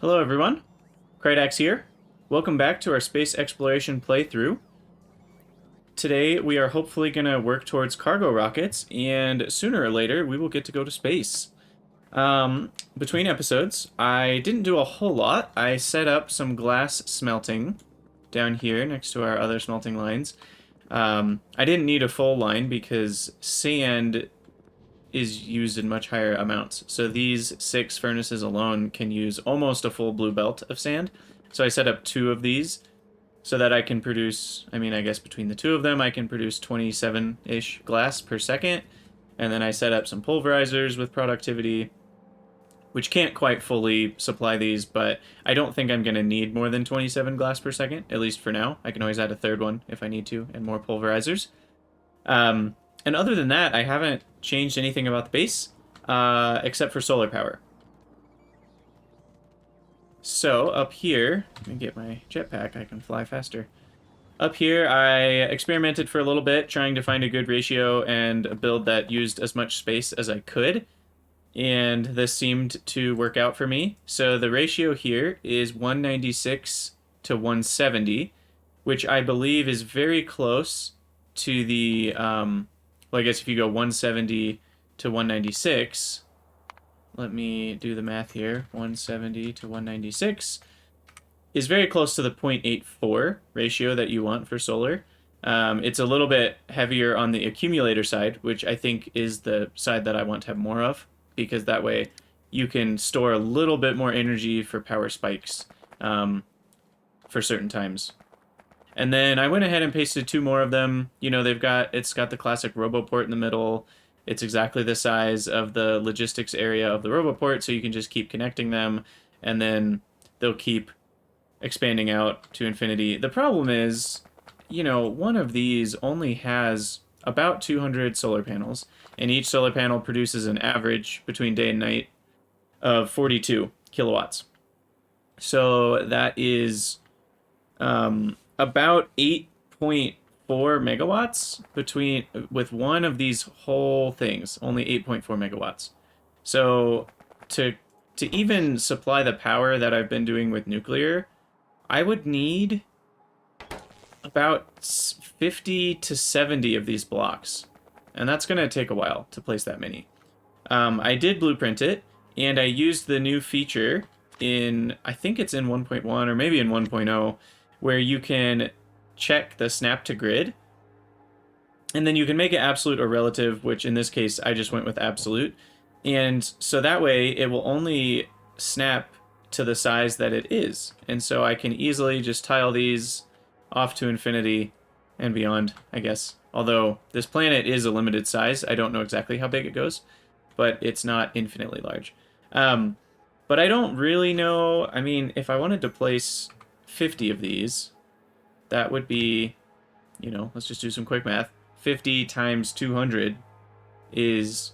Hello everyone, Krydax here. Welcome back to our space exploration playthrough. Today we are hopefully going to work towards cargo rockets, and sooner or later we will get to go to space. Between episodes, I didn't do a whole lot. I set up some glass smelting down here next to our other smelting lines. I didn't need a full line because sand is used in much higher amounts. So these 6 furnaces alone can use almost a full blue belt of sand. So I set up 2 of these so that I can produce, I guess between the 2 of them, I can produce 27-ish glass per second. And then I set up some pulverizers with productivity, which can't quite fully supply these, but I don't think I'm going to need more than 27 glass per second, at least for now. I can always add a third one if I need to, and more pulverizers. And other than that, I haven't changed anything about the base, except for solar power. So, up here, let me get my jetpack, I can fly faster. Up here, I experimented for a little bit, trying to find a good ratio and a build that used as much space as I could. And this seemed to work out for me. So the ratio here is 196 to 170, which I believe is very close to the... well, I guess if you go 170 to 196, let me do the math here. 170 to 196 is very close to the 0.84 ratio that you want for solar. It's a little bit heavier on the accumulator side, which I think is the side that I want to have more of, because that way you can store a little bit more energy for power spikes for certain times. And then I went ahead and pasted 2 more of them. You know, it's got the classic RoboPort in the middle. It's exactly the size of the logistics area of the RoboPort, so you can just keep connecting them, and then they'll keep expanding out to infinity. The problem is, you know, one of these only has about 200 solar panels, and each solar panel produces an average between day and night of 42 kilowatts. So that is... about 8.4 megawatts with one of these whole things, only 8.4 megawatts. So to even supply the power that I've been doing with nuclear, I would need about 50 to 70 of these blocks. And that's going to take a while to place that many. I did blueprint it, and I used the new feature in, I think it's in 1.1 or maybe in 1.0, where you can check the snap to grid, and then you can make it absolute or relative, which in this case I just went with absolute. And so that way it will only snap to the size that it is. And so I can easily just tile these off to infinity and beyond, I guess. Although this planet is a limited size, I don't know exactly how big it goes, but it's not infinitely large. But I don't really know, I mean, if I wanted to place 50 of these, that would be, you know, let's just do some quick math. 50 times 200 is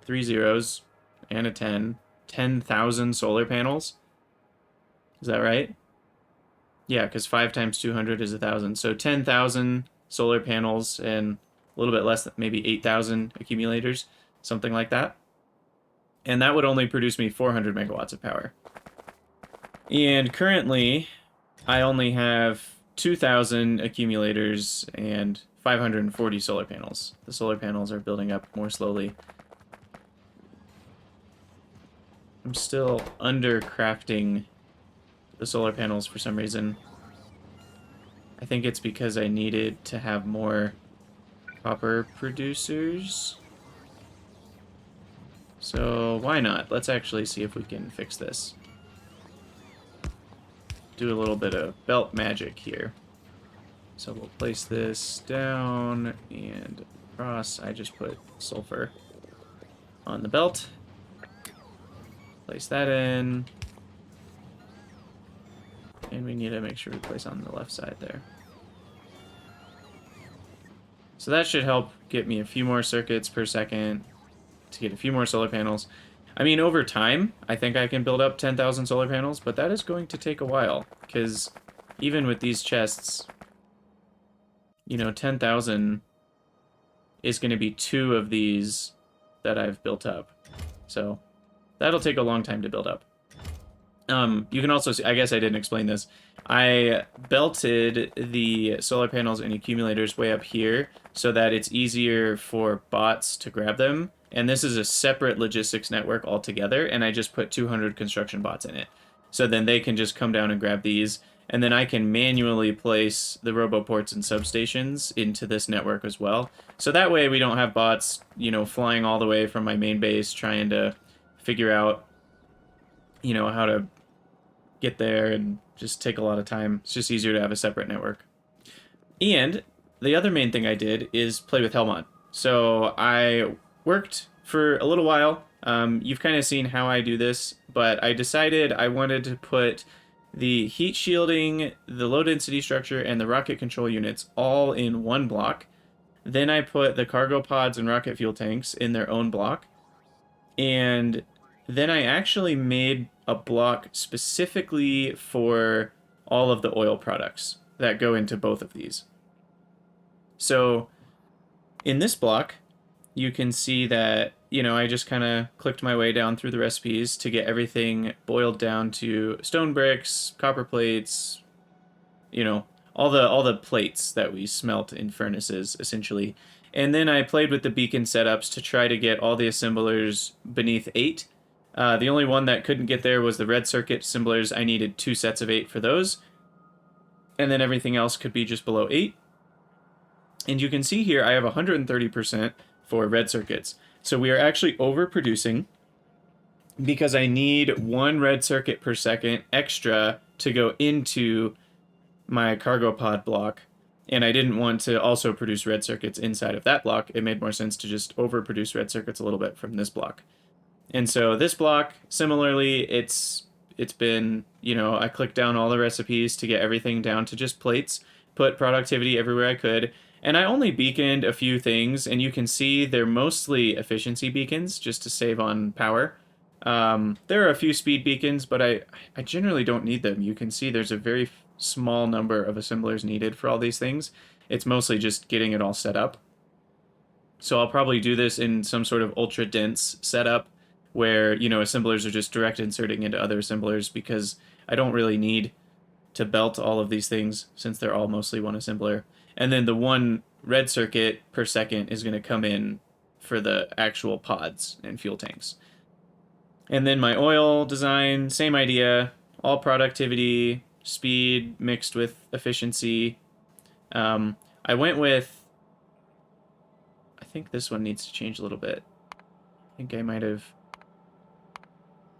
3 zeros and a 10. 10,000 solar panels. Is that right? Yeah, because 5 times 200 is 1,000. So 10,000 solar panels and a little bit less, than maybe 8,000 accumulators, something like that. And that would only produce me 400 megawatts of power. And currently, I only have 2,000 accumulators and 540 solar panels. The solar panels are building up more slowly. I'm still under-crafting the solar panels for some reason. I think it's because I needed to have more copper producers. So why not? Let's actually see if we can fix this. Do a little bit of belt magic here. So we'll place this down and across. I just put sulfur on the belt. Place that in. And we need to make sure we place on the left side there. So that should help get me a few more circuits per second to get a few more solar panels. I mean, over time, I think I can build up 10,000 solar panels, but that is going to take a while, because even with these chests, you know, 10,000 is going to be 2 of these that I've built up. So that'll take a long time to build up. You can also see, I guess I didn't explain this. I belted the solar panels and accumulators way up here so that it's easier for bots to grab them. And this is a separate logistics network altogether, and I just put 200 construction bots in it. So then they can just come down and grab these, and then I can manually place the roboports and substations into this network as well. So that way we don't have bots, flying all the way from my main base trying to figure out, how to get there and just take a lot of time. It's just easier to have a separate network. And the other main thing I did is play with Helmod. So I worked for a little while. You've kind of seen how I do this, but I decided I wanted to put the heat shielding, the low density structure, and the rocket control units all in one block. Then I put the cargo pods and rocket fuel tanks in their own block. And then I actually made a block specifically for all of the oil products that go into both of these. So in this block, you can see that, I just kind of clicked my way down through the recipes to get everything boiled down to stone bricks, copper plates, all the plates that we smelt in furnaces, essentially. And then I played with the beacon setups to try to get all the assemblers beneath 8. The only one that couldn't get there was the red circuit assemblers. I needed 2 sets of 8 for those. And then everything else could be just below 8. And you can see here I have 130% for red circuits. So we are actually overproducing because I need 1 red circuit per second extra to go into my cargo pod block. And I didn't want to also produce red circuits inside of that block. It made more sense to just overproduce red circuits a little bit from this block. And so this block, similarly, it's been, I clicked down all the recipes to get everything down to just plates, put productivity everywhere I could, and I only beaconed a few things, and you can see they're mostly efficiency beacons, just to save on power. There are a few speed beacons, but I generally don't need them. You can see there's a very small number of assemblers needed for all these things. It's mostly just getting it all set up. So I'll probably do this in some sort of ultra dense setup where, assemblers are just direct inserting into other assemblers because I don't really need to belt all of these things since they're all mostly one assembler. And then the 1 red circuit per second is going to come in for the actual pods and fuel tanks. And then my oil design, same idea, all productivity, speed mixed with efficiency. I went with, I think this one needs to change a little bit. I think I might have,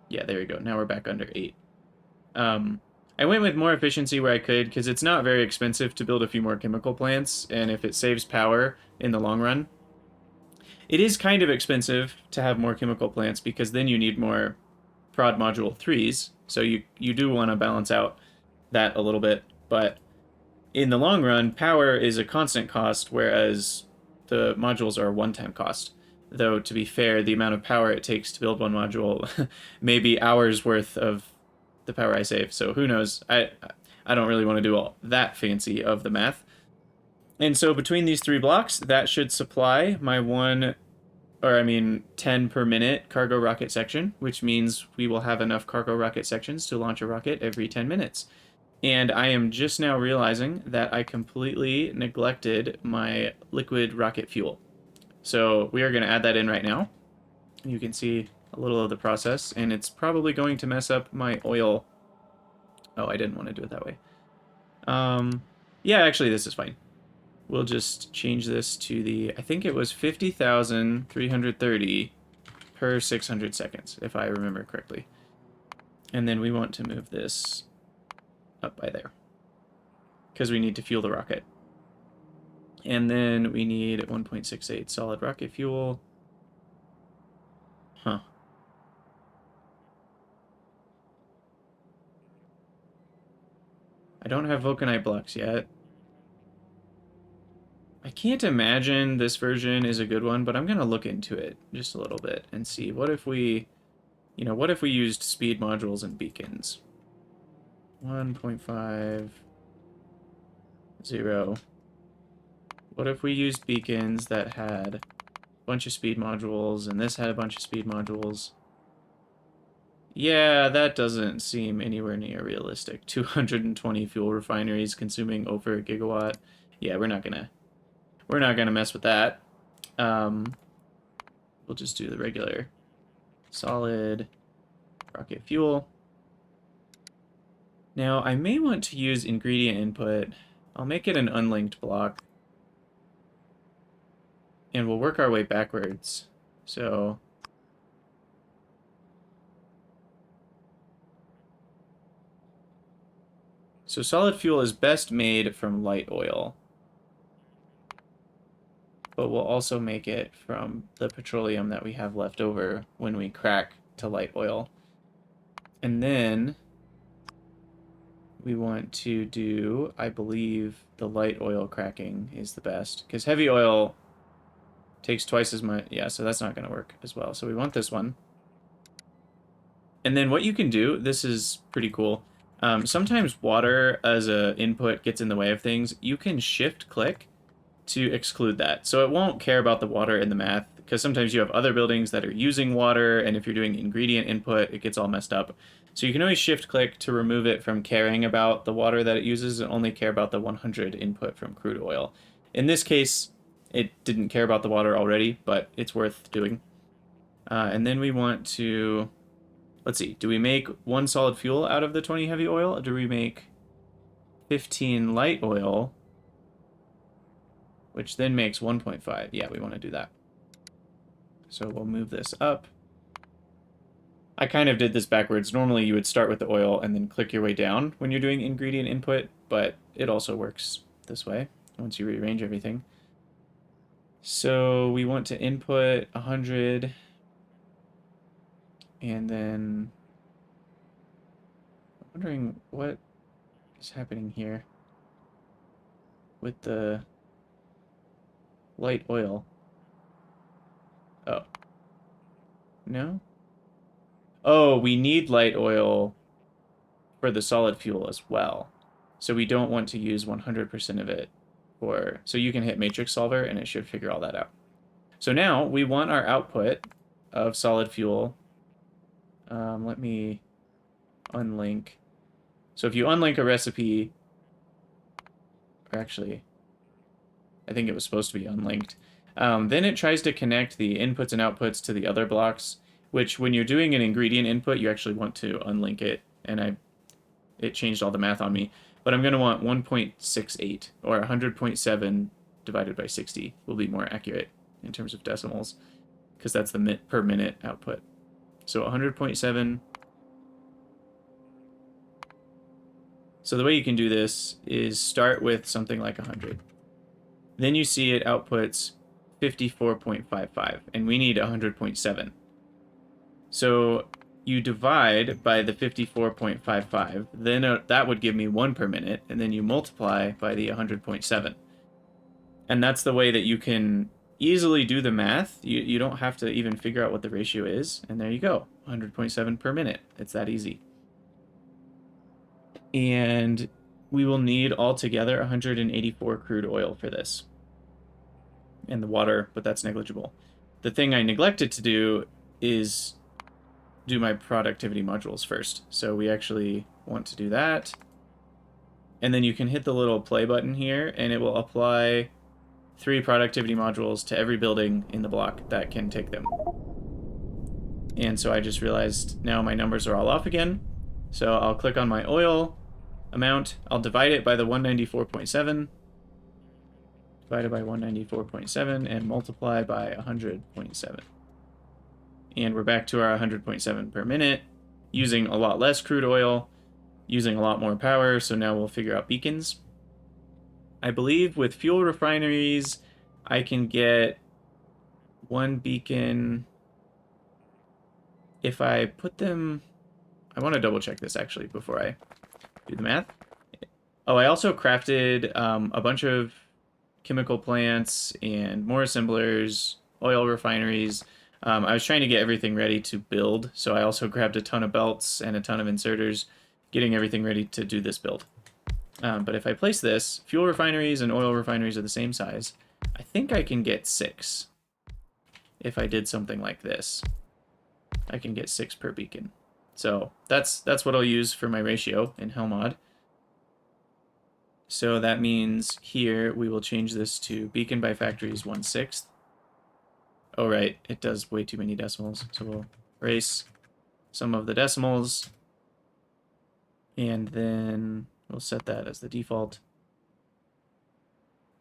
yeah, there we go. Now we're back under 8. I went with more efficiency where I could because it's not very expensive to build a few more chemical plants, and if it saves power in the long run. It is kind of expensive to have more chemical plants because then you need more prod module 3s, so you do want to balance out that a little bit, but in the long run, power is a constant cost, whereas the modules are a one-time cost. Though, to be fair, the amount of power it takes to build one module may be hours worth of the power I save, so who knows? I don't really want to do all that fancy of the math. And so between these 3 blocks, that should supply my 10 per minute cargo rocket section, which means we will have enough cargo rocket sections to launch a rocket every 10 minutes. And I am just now realizing that I completely neglected my liquid rocket fuel. So we are going to add that in right now. You can see a little of the process, and it's probably going to mess up my oil. Oh, I didn't want to do it that way. Yeah, actually, this is fine. We'll just change this to the, I think it was 50,330 per 600 seconds, if I remember correctly. And then we want to move this up by there because we need to fuel the rocket. And then we need 1.68 solid rocket fuel. Huh. I don't have vulcanite blocks yet. I can't imagine this version is a good one, but I'm going to look into it just a little bit and see. What if we, what if we used speed modules and beacons? 1.50. What if we used beacons that had a bunch of speed modules, and this had a bunch of speed modules? Yeah, that doesn't seem anywhere near realistic. 220 fuel refineries consuming over a gigawatt. Yeah, we're not gonna mess with that. We'll just do the regular solid rocket fuel. Now, I may want to use ingredient input. I'll make it an unlinked block. And we'll work our way backwards. So solid fuel is best made from light oil. But we'll also make it from the petroleum that we have left over when we crack to light oil. And then we want to do, I believe, the light oil cracking is the best. Because heavy oil takes twice as much. Yeah, so that's not going to work as well. So we want this one. And then what you can do, this is pretty cool. Sometimes water as an input gets in the way of things. You can shift-click to exclude that. So it won't care about the water in the math, because sometimes you have other buildings that are using water, and if you're doing ingredient input, it gets all messed up. So you can always shift-click to remove it from caring about the water that it uses and only care about the 100 input from crude oil. In this case, it didn't care about the water already, but it's worth doing. And then we want to... Let's see, do we make 1 solid fuel out of the 20 heavy oil? Or do we make 15 light oil, which then makes 1.5? Yeah, we want to do that. So we'll move this up. I kind of did this backwards. Normally you would start with the oil and then click your way down when you're doing ingredient input, but it also works this way once you rearrange everything. So we want to input 100, and then I'm wondering what is happening here with the light oil. Oh. No? Oh, we need light oil for the solid fuel as well. So we don't want to use 100% of it for... So you can hit matrix solver and it should figure all that out. So now we want our output of solid fuel. Let me unlink. So if you unlink a recipe, or actually, I think it was supposed to be unlinked. Then it tries to connect the inputs and outputs to the other blocks, which when you're doing an ingredient input, you actually want to unlink it, and it changed all the math on me. But I'm going to want 1.68, or 100.7 divided by 60 will be more accurate in terms of decimals, because that's the per minute output. So 100.7. So the way you can do this is start with something like 100. Then you see it outputs 54.55, and we need 100.7. So you divide by the 54.55, then that would give me 1 per minute, and then you multiply by the 100.7. And that's the way that you can easily do the math. You don't have to even figure out what the ratio is, and there you go, 100.7 per minute. It's that easy. And we will need altogether 184 crude oil for this. And the water, but that's negligible. The thing I neglected to do is do my productivity modules first. So we actually want to do that. And then you can hit the little play button here, and it will apply 3 productivity modules to every building in the block that can take them. And so I just realized now my numbers are all off again. So I'll click on my oil amount. I'll divide it by the 194.7. Divided by 194.7 and multiply by 100.7. And we're back to our 100.7 per minute, using a lot less crude oil, using a lot more power, so now we'll figure out beacons. I believe with fuel refineries, I can get 1 beacon if I put them... I want to double check this actually before I do the math. Oh, I also crafted a bunch of chemical plants and more assemblers, oil refineries. I was trying to get everything ready to build, so I also grabbed a ton of belts and a ton of inserters, getting everything ready to do this build. But if I place this, fuel refineries and oil refineries are the same size. I think I can get 6. If I did something like this, I can get 6 per beacon. So that's what I'll use for my ratio in Helmod. So that means here we will change this to beacon by factories 1/6. Oh, right, it does way too many decimals. So we'll erase some of the decimals, and then we'll set that as the default.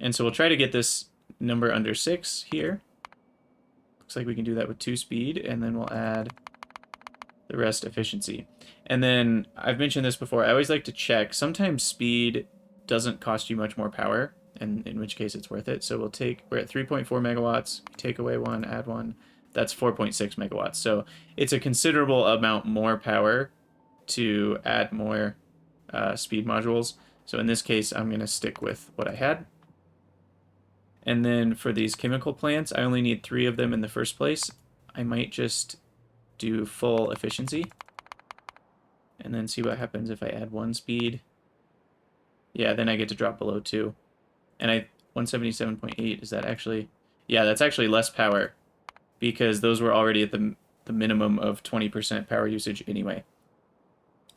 And so we'll try to get this number under 6 here. Looks like we can do that with 2 speed, and then we'll add the rest efficiency. And then I've mentioned this before, I always like to check. Sometimes speed doesn't cost you much more power, and in which case it's worth it. So we're at 3.4 megawatts, take away 1, add 1, that's 4.6 megawatts. So it's a considerable amount more power to add more speed modules. So in this case, I'm going to stick with what I had. And then for these chemical plants, I only need 3 of them in the first place. I might just do full efficiency and then see what happens if I add 1 speed. Yeah, then I get to drop below 2. And 177.8, is that actually... Yeah, that's actually less power because those were already at the minimum of 20% power usage anyway.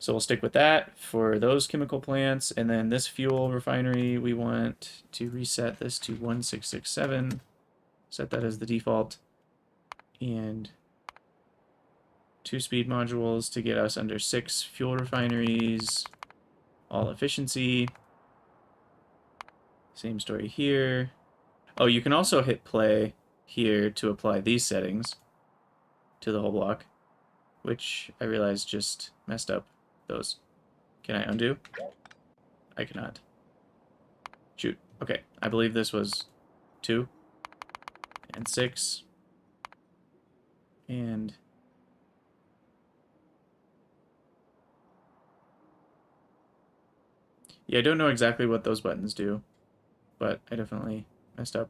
So we'll stick with that for those chemical plants. And then this fuel refinery, we want to reset this to 1667. Set that as the default. And 2 speed modules to get us under 6 fuel refineries. All efficiency. Same story here. Oh, you can also hit play here to apply these settings to the whole block, which I realized just messed up those. Can I undo? I cannot. Shoot. Okay, I believe this was 2 and 6 and yeah, I don't know exactly what those buttons do, but I definitely messed up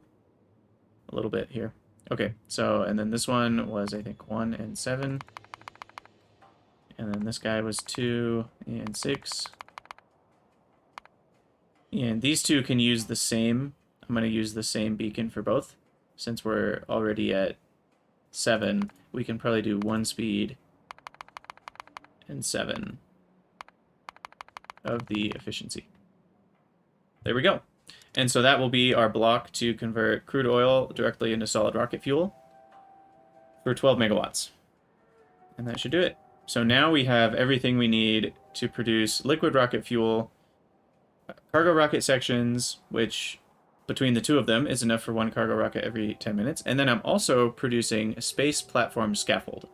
a little bit here. Okay, so, and then this one was, I think, 1 and 7. And then this guy was 2 and 6. And these two can use the same. I'm going to use the same beacon for both. Since we're already at 7, we can probably do 1 speed and 7 of the efficiency. There we go. And so that will be our block to convert crude oil directly into solid rocket fuel for 12 megawatts. And that should do it. So now we have everything we need to produce liquid rocket fuel, cargo rocket sections, which between the 2 of them is enough for 1 cargo rocket every 10 minutes. And then I'm also producing a space platform scaffold.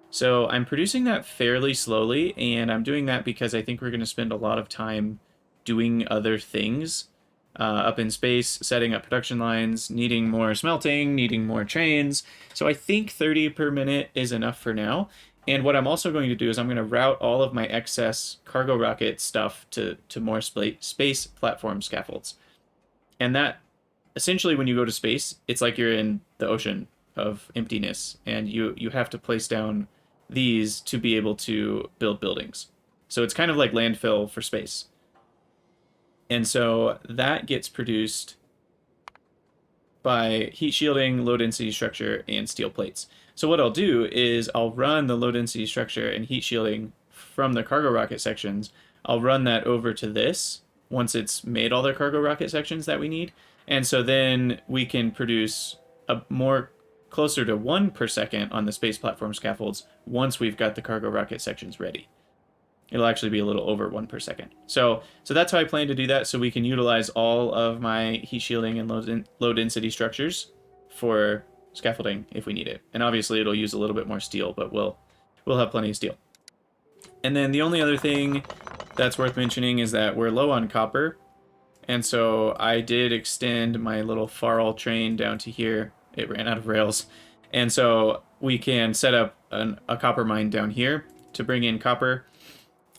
So I'm producing that fairly slowly, and I'm doing that because I think we're going to spend a lot of time doing other things up in space, setting up production lines, needing more smelting, needing more trains. So I think 30 per minute is enough for now. And what I'm also going to do is I'm going to route all of my excess cargo rocket stuff to more space platform scaffolds. And that, essentially, when you go to space, it's like you're in the ocean of emptiness, and you have to place down these to be able to build buildings. So it's kind of like landfill for space. And so that gets produced by heat shielding, low density structure, and steel plates. So what I'll do is I'll run the low density structure and heat shielding from the cargo rocket sections. I'll run that over to this once it's made all the cargo rocket sections that we need. And so then we can produce a more closer to 1 per second on the space platform scaffolds once we've got the cargo rocket sections ready. It'll actually be a little over 1 per second. So that's how I plan to do that, so we can utilize all of my heat shielding and low density structures for scaffolding if we need it. And obviously it'll use a little bit more steel, but we'll have plenty of steel. And then the only other thing that's worth mentioning is that we're low on copper. And so I did extend my little Farl train down to here. It ran out of rails. And so we can set up a copper mine down here to bring in copper.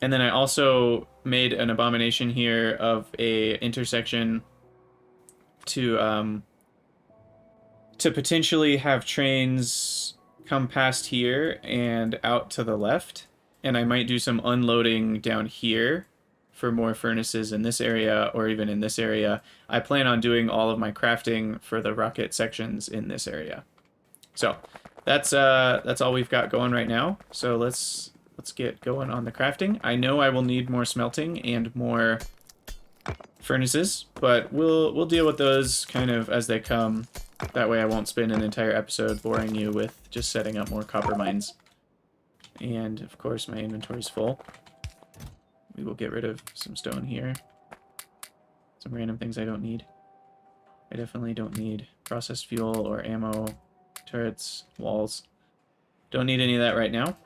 And then I also made an abomination here of a intersection to potentially have trains come past here and out to the left. And I might do some unloading down here for more furnaces in this area or even in this area. I plan on doing all of my crafting for the rocket sections in this area. So that's all we've got going right now. So let's let's get going on the crafting. I know I will need more smelting and more furnaces, but we'll deal with those kind of as they come. That way I won't spend an entire episode boring you with just setting up more copper mines. And of course my inventory's full. We will get rid of some stone here. Some random things I don't need. I definitely don't need processed fuel or ammo, turrets, walls. Don't need any of that right now.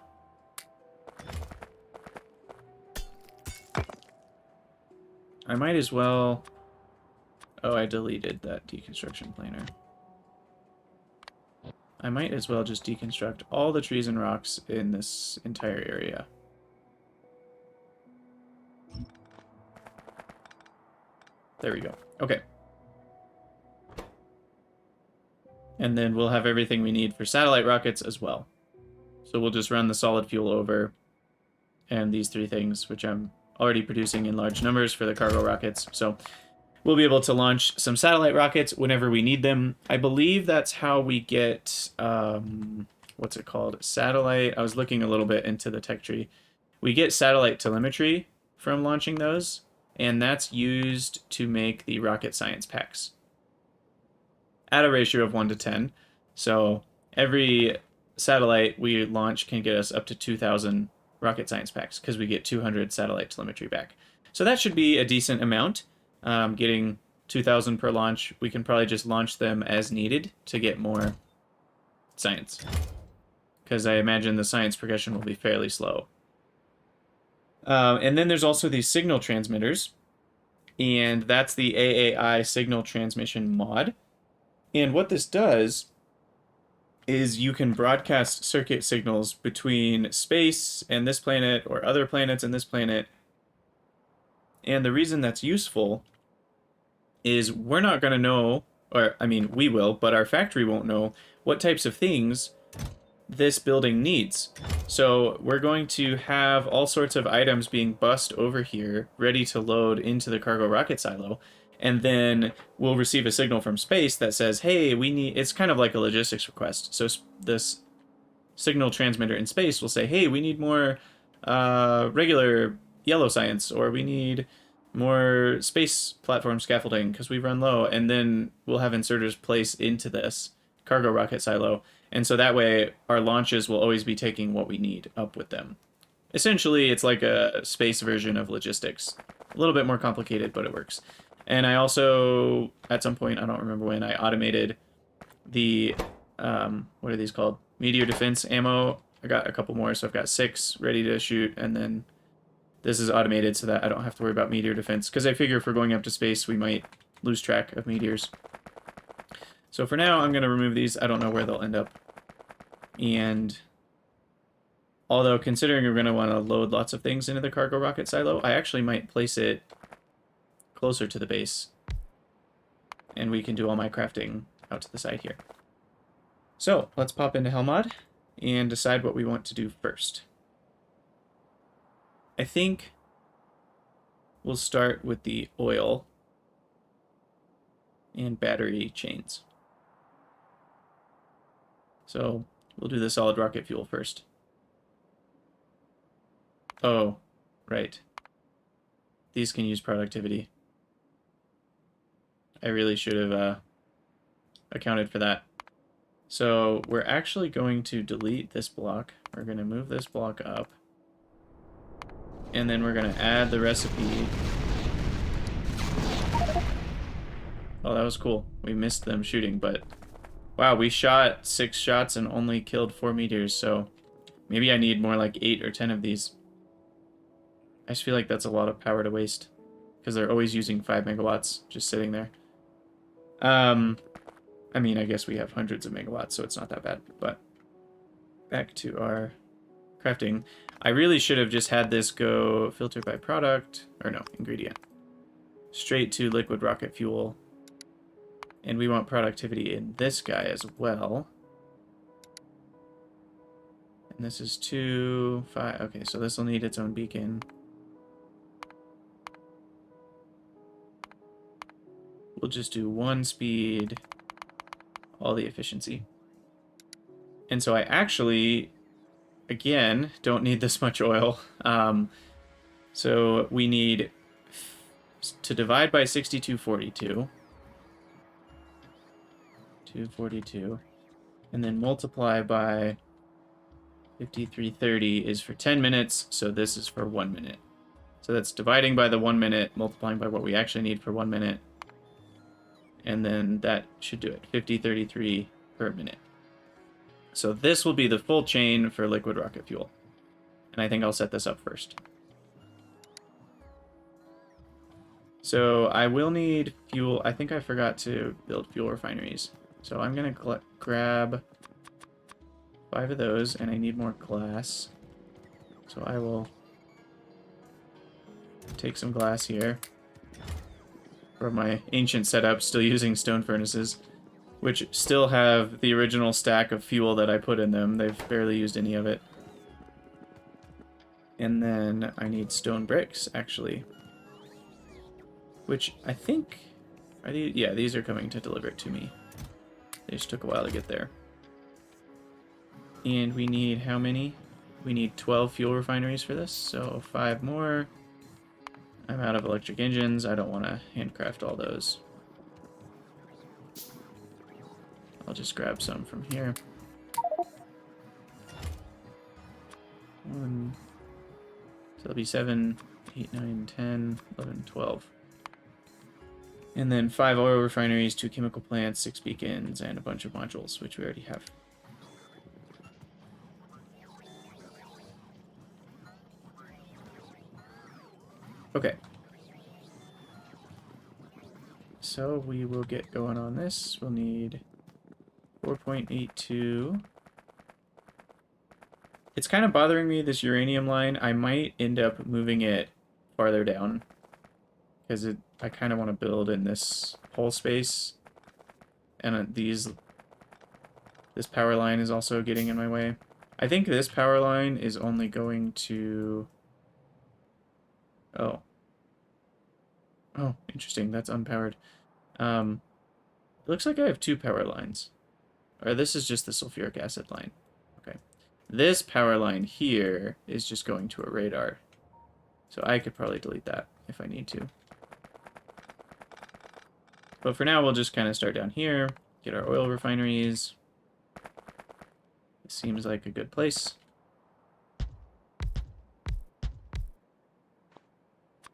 I might as well... Oh, I deleted that deconstruction planer. I might as well just deconstruct all the trees and rocks in this entire area. There we go. Okay. And then we'll have everything we need for satellite rockets as well. So we'll just run the solid fuel over and these three things, which I'm already producing in large numbers for the cargo rockets. So we'll be able to launch some satellite rockets whenever we need them. I believe that's how we get, what's it called? Satellite. I was looking a little bit into the tech tree. We get satellite telemetry from launching those, and that's used to make the rocket science packs at a ratio of 1 to 10. So every satellite we launch can get us up to 2,000 rocket science packs because we get 200 satellite telemetry back. So that should be a decent amount. Getting 2,000 per launch, we can probably just launch them as needed to get more science. Because I imagine the science progression will be fairly slow. And then there's also these signal transmitters. And that's the AAI Signal Transmission mod. And what this does is you can broadcast circuit signals between space and this planet or other planets and this planet. And the reason that's useful is we're not going to know, or I mean, we will, but our factory won't know what types of things this building needs. So we're going to have all sorts of items being bussed over here, ready to load into the cargo rocket silo. And then we'll receive a signal from space that says, hey, we need, it's kind of like a logistics request. So this signal transmitter in space will say, hey, we need more regular yellow science, or we need more space platform scaffolding because we run low. And then we'll have inserters place into this cargo rocket silo. And so that way our launches will always be taking what we need up with them. Essentially, it's like a space version of logistics. A little bit more complicated, but it works. And I also, at some point, I don't remember when, I automated the, what are these called? Meteor defense ammo. I got a couple more, so I've got 6 ready to shoot, and then this is automated so that I don't have to worry about meteor defense, because I figure if we're going up to space, we might lose track of meteors. So for now, I'm going to remove these. I don't know where they'll end up. And although considering we're going to want to load lots of things into the cargo rocket silo, I actually might place it closer to the base, and we can do all my crafting out to the side here. So let's pop into Helmod and decide what we want to do first. I think we'll start with the oil and battery chains. So we'll do the solid rocket fuel first. Oh, right. These can use productivity. I really should have accounted for that. So we're actually going to delete this block. We're going to move this block up. And then we're going to add the recipe. Oh, that was cool. We missed them shooting, but wow, we shot 6 shots and only killed 4 meteors, so maybe I need more like 8 or 10 of these. I just feel like that's a lot of power to waste, because they're always using 5 megawatts just sitting there. I mean, I guess we have hundreds of megawatts, so it's not that bad, but back to our crafting. I really should have just had this go filter by product, or no, ingredient. Straight to liquid rocket fuel. And we want productivity in this guy as well. And this is 2, 5, okay, so this will need its own beacon. We'll just do 1 speed, all the efficiency. And so I actually again, don't need this much oil. So we need to divide by 6242. 242. And then multiply by 5330 is for 10 minutes, so this is for 1 minute. So that's dividing by the 1 minute, multiplying by what we actually need for 1 minute. And then that should do it, 5033 per minute. So this will be the full chain for liquid rocket fuel. And I think I'll set this up first. So I will need fuel. I think I forgot to build fuel refineries. So I'm going to grab 5 of those, and I need more glass. So I will take some glass here. For my ancient setup, still using stone furnaces, which still have the original stack of fuel that I put in them. They've barely used any of it. And then I need stone bricks, actually. Which I think... Are these, yeah, these are coming to deliver it to me. They just took a while to get there. And we need how many? We need 12 fuel refineries for this, so 5 more. I'm out of electric engines. I don't want to handcraft all those. I'll just grab some from here. 1. So it'll be 7, 8, 9, 10, 11, 12. And then 5 oil refineries, 2 chemical plants, 6 beacons, and a bunch of modules, which we already have. Okay. So we will get going on this. We'll need 4.82. It's kind of bothering me, this uranium line. I might end up moving it farther down. Because I kind of want to build in this whole space. And this power line is also getting in my way. I think this power line is only going to... Oh. Oh, interesting. That's unpowered. It looks like I have 2 power lines. Or this is just the sulfuric acid line. Okay. This power line here is just going to a radar. So I could probably delete that if I need to. But for now, we'll just kind of start down here, get our oil refineries. It seems like a good place.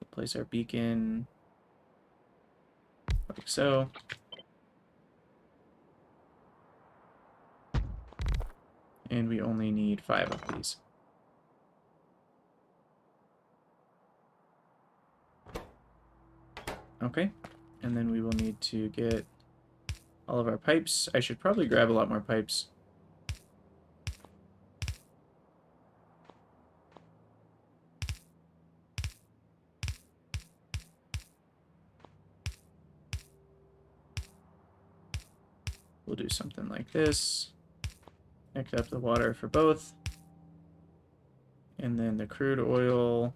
We'll place our beacon like so. And we only need 5 of these. Okay. And then we will need to get all of our pipes. I should probably grab a lot more pipes. We'll do something like this. Connect up the water for both. And then the crude oil,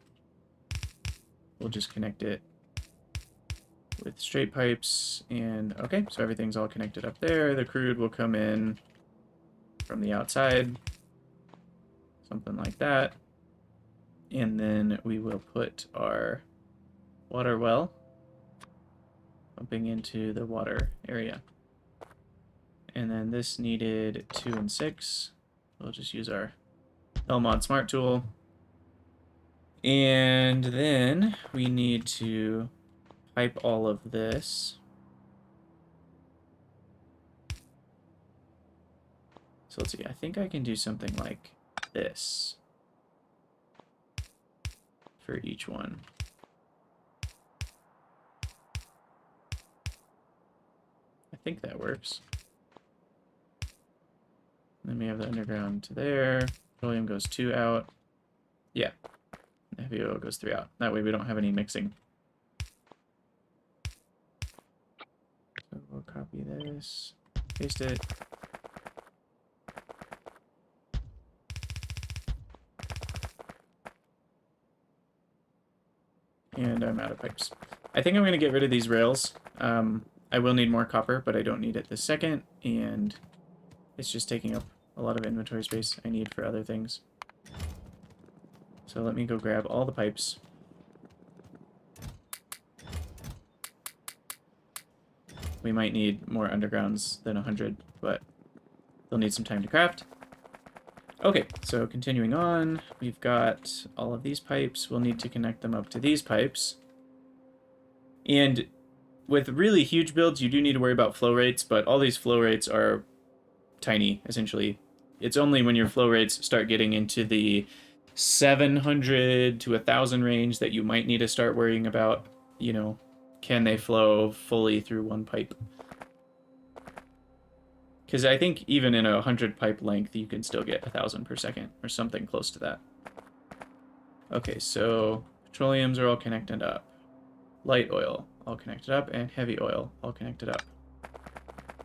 we'll just connect it with straight pipes. And okay, so everything's all connected up there. The crude will come in from the outside, something like that. And then we will put our water well pumping into the water area. And then this needed 2 and 6. We'll just use our Helmod Smart Tool. And then we need to pipe all of this. So let's see, I think I can do something like this for each one. I think that works. Then we have the underground to there. Petroleum goes 2 out. Yeah. Heavy oil goes 3 out. That way we don't have any mixing. So we'll copy this, paste it. And I'm out of pipes. I think I'm going to get rid of these rails. I will need more copper, but I don't need it this second. And it's just taking up a lot of inventory space I need for other things. So let me go grab all the pipes. We might need more undergrounds than 100, but they'll need some time to craft. Okay, so continuing on, we've got all of these pipes. We'll need to connect them up to these pipes. And with really huge builds, you do need to worry about flow rates, but all these flow rates are tiny, essentially. It's only when your flow rates start getting into the 700 to 1,000 range that you might need to start worrying about, you know, can they flow fully through one pipe? Because I think even in a 100 pipe length, you can still get 1,000 per second or something close to that. Okay, so petroleums are all connected up. Light oil, all connected up, and heavy oil, all connected up.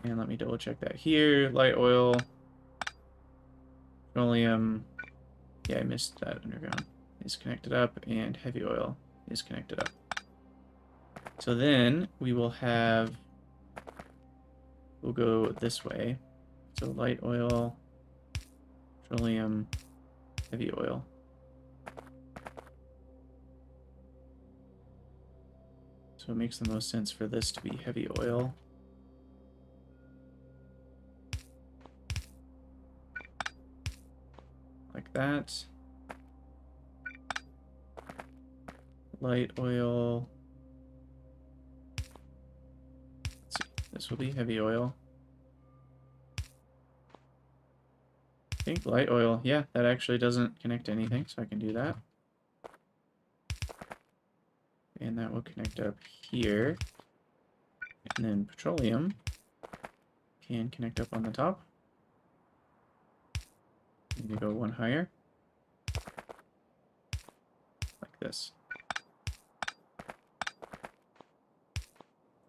And let me double check that here. Light oil, petroleum, yeah, I missed that underground, is connected up, and heavy oil is connected up. So then we will have, we'll go this way. So light oil, petroleum, heavy oil. So it makes the most sense for this to be heavy oil. Like that. Light oil. Let's see. This will be heavy oil. I think light oil, yeah, that actually doesn't connect to anything, so I can do that. And that will connect up here. And then petroleum can connect up on the top. Need to go one higher. Like this.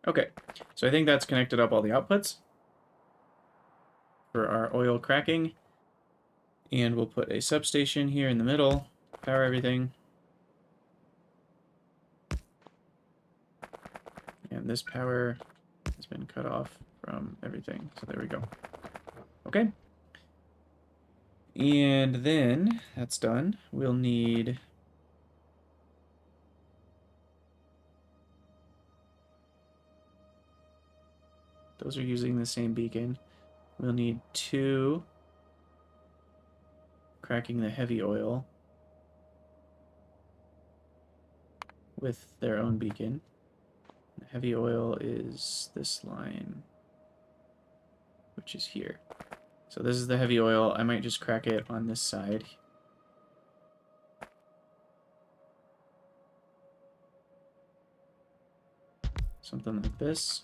Okay, so I think that's connected up all the outputs for our oil cracking. And we'll put a substation here in the middle, power everything. And this power has been cut off from everything. So there we go. Okay. And then that's done. We'll need those are using the same beacon. We'll need 2 cracking the heavy oil with their own beacon. The heavy oil is this line, which is here. So this is the heavy oil. I might just crack it on this side. Something like this.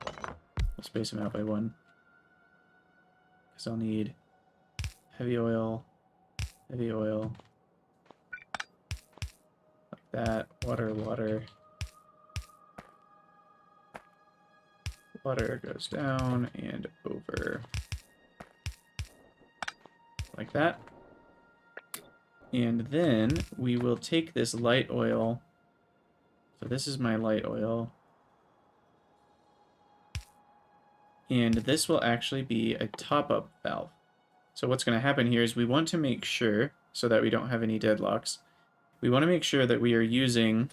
We'll space them out by 1. Because I'll need heavy oil, like that, water, water. Water goes down and over. Like that. And then we will take this light oil. So this is my light oil. And this will actually be a top-up valve. So what's going to happen here is we want to make sure, so that we don't have any deadlocks, we want to make sure that we are using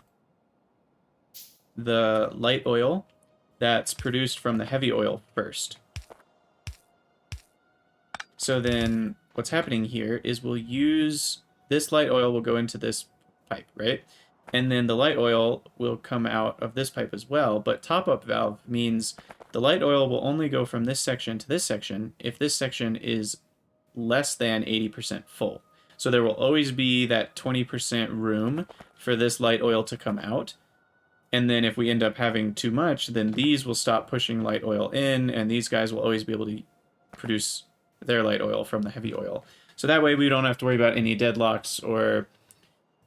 the light oil that's produced from the heavy oil first. So then what's happening here is we'll use this light oil will go into this pipe, right? And then the light oil will come out of this pipe as well, but top-up valve means the light oil will only go from this section to this section if this section is less than 80% full. So there will always be that 20% room for this light oil to come out. And then if we end up having too much, then these will stop pushing light oil in, and these guys will always be able to produce their light oil from the heavy oil. So that way we don't have to worry about any deadlocks or,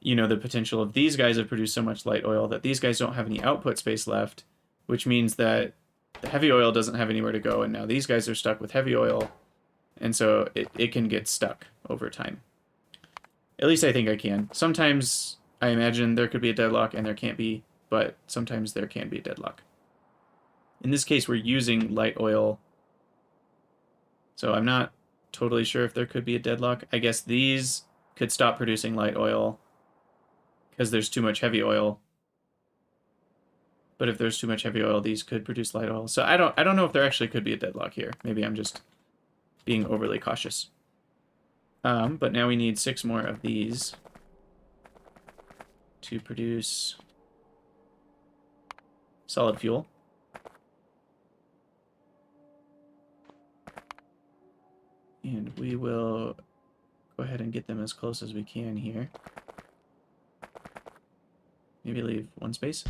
you know, the potential of these guys have produced so much light oil that these guys don't have any output space left, which means that the heavy oil doesn't have anywhere to go, and now these guys are stuck with heavy oil, and so it can get stuck over time. At least I think I can. Sometimes I imagine there could be a deadlock and there can't be, but sometimes there can be a deadlock. In this case, we're using light oil, so I'm not totally sure if there could be a deadlock. I guess these could stop producing light oil because there's too much heavy oil. But if there's too much heavy oil, these could produce light oil. So I don't know if there actually could be a deadlock here. Maybe I'm just being overly cautious. But now we need 6 more of these to produce solid fuel. And we will go ahead and get them as close as we can here. Maybe leave 1 space.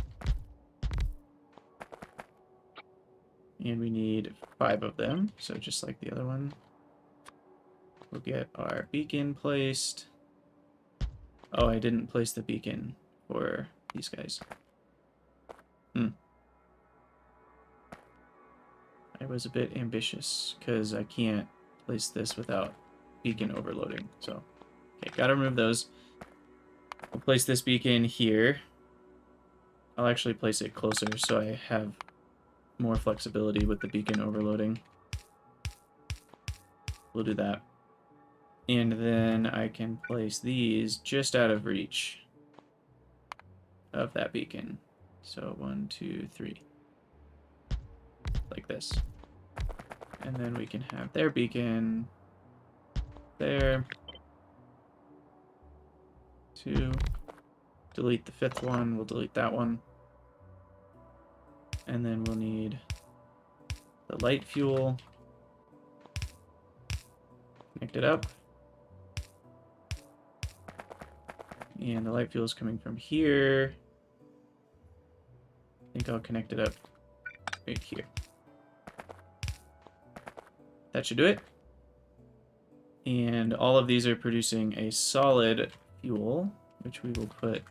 And we need 5 of them, so just like the other one. We'll get our beacon placed. Oh, I didn't place the beacon for these guys. I was a bit ambitious, because I can't place this without beacon overloading. So, okay, gotta remove those. We'll place this beacon here. I'll actually place it closer so I have more flexibility with the beacon overloading. We'll do that. And then I can place these just out of reach of that beacon. So 1, 2, 3. Like this. And then we can have their beacon there. 2. Delete the 5th one. We'll delete that one. And then we'll need the light fuel. Connect it up. And the light fuel is coming from here. I think I'll connect it up right here. That should do it. And all of these are producing a solid fuel, which we will put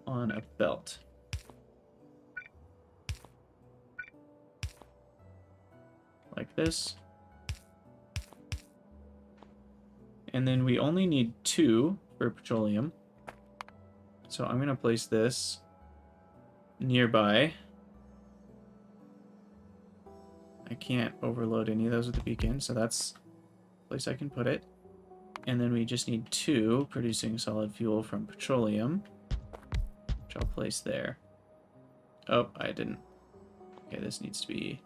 on a belt. Like this. And then we only need 2 for petroleum. So I'm going to place this nearby. I can't overload any of those with the beacon, so that's the place I can put it. And then we just need 2 producing solid fuel from petroleum, which I'll place there. Oh, I didn't. Okay, this needs to be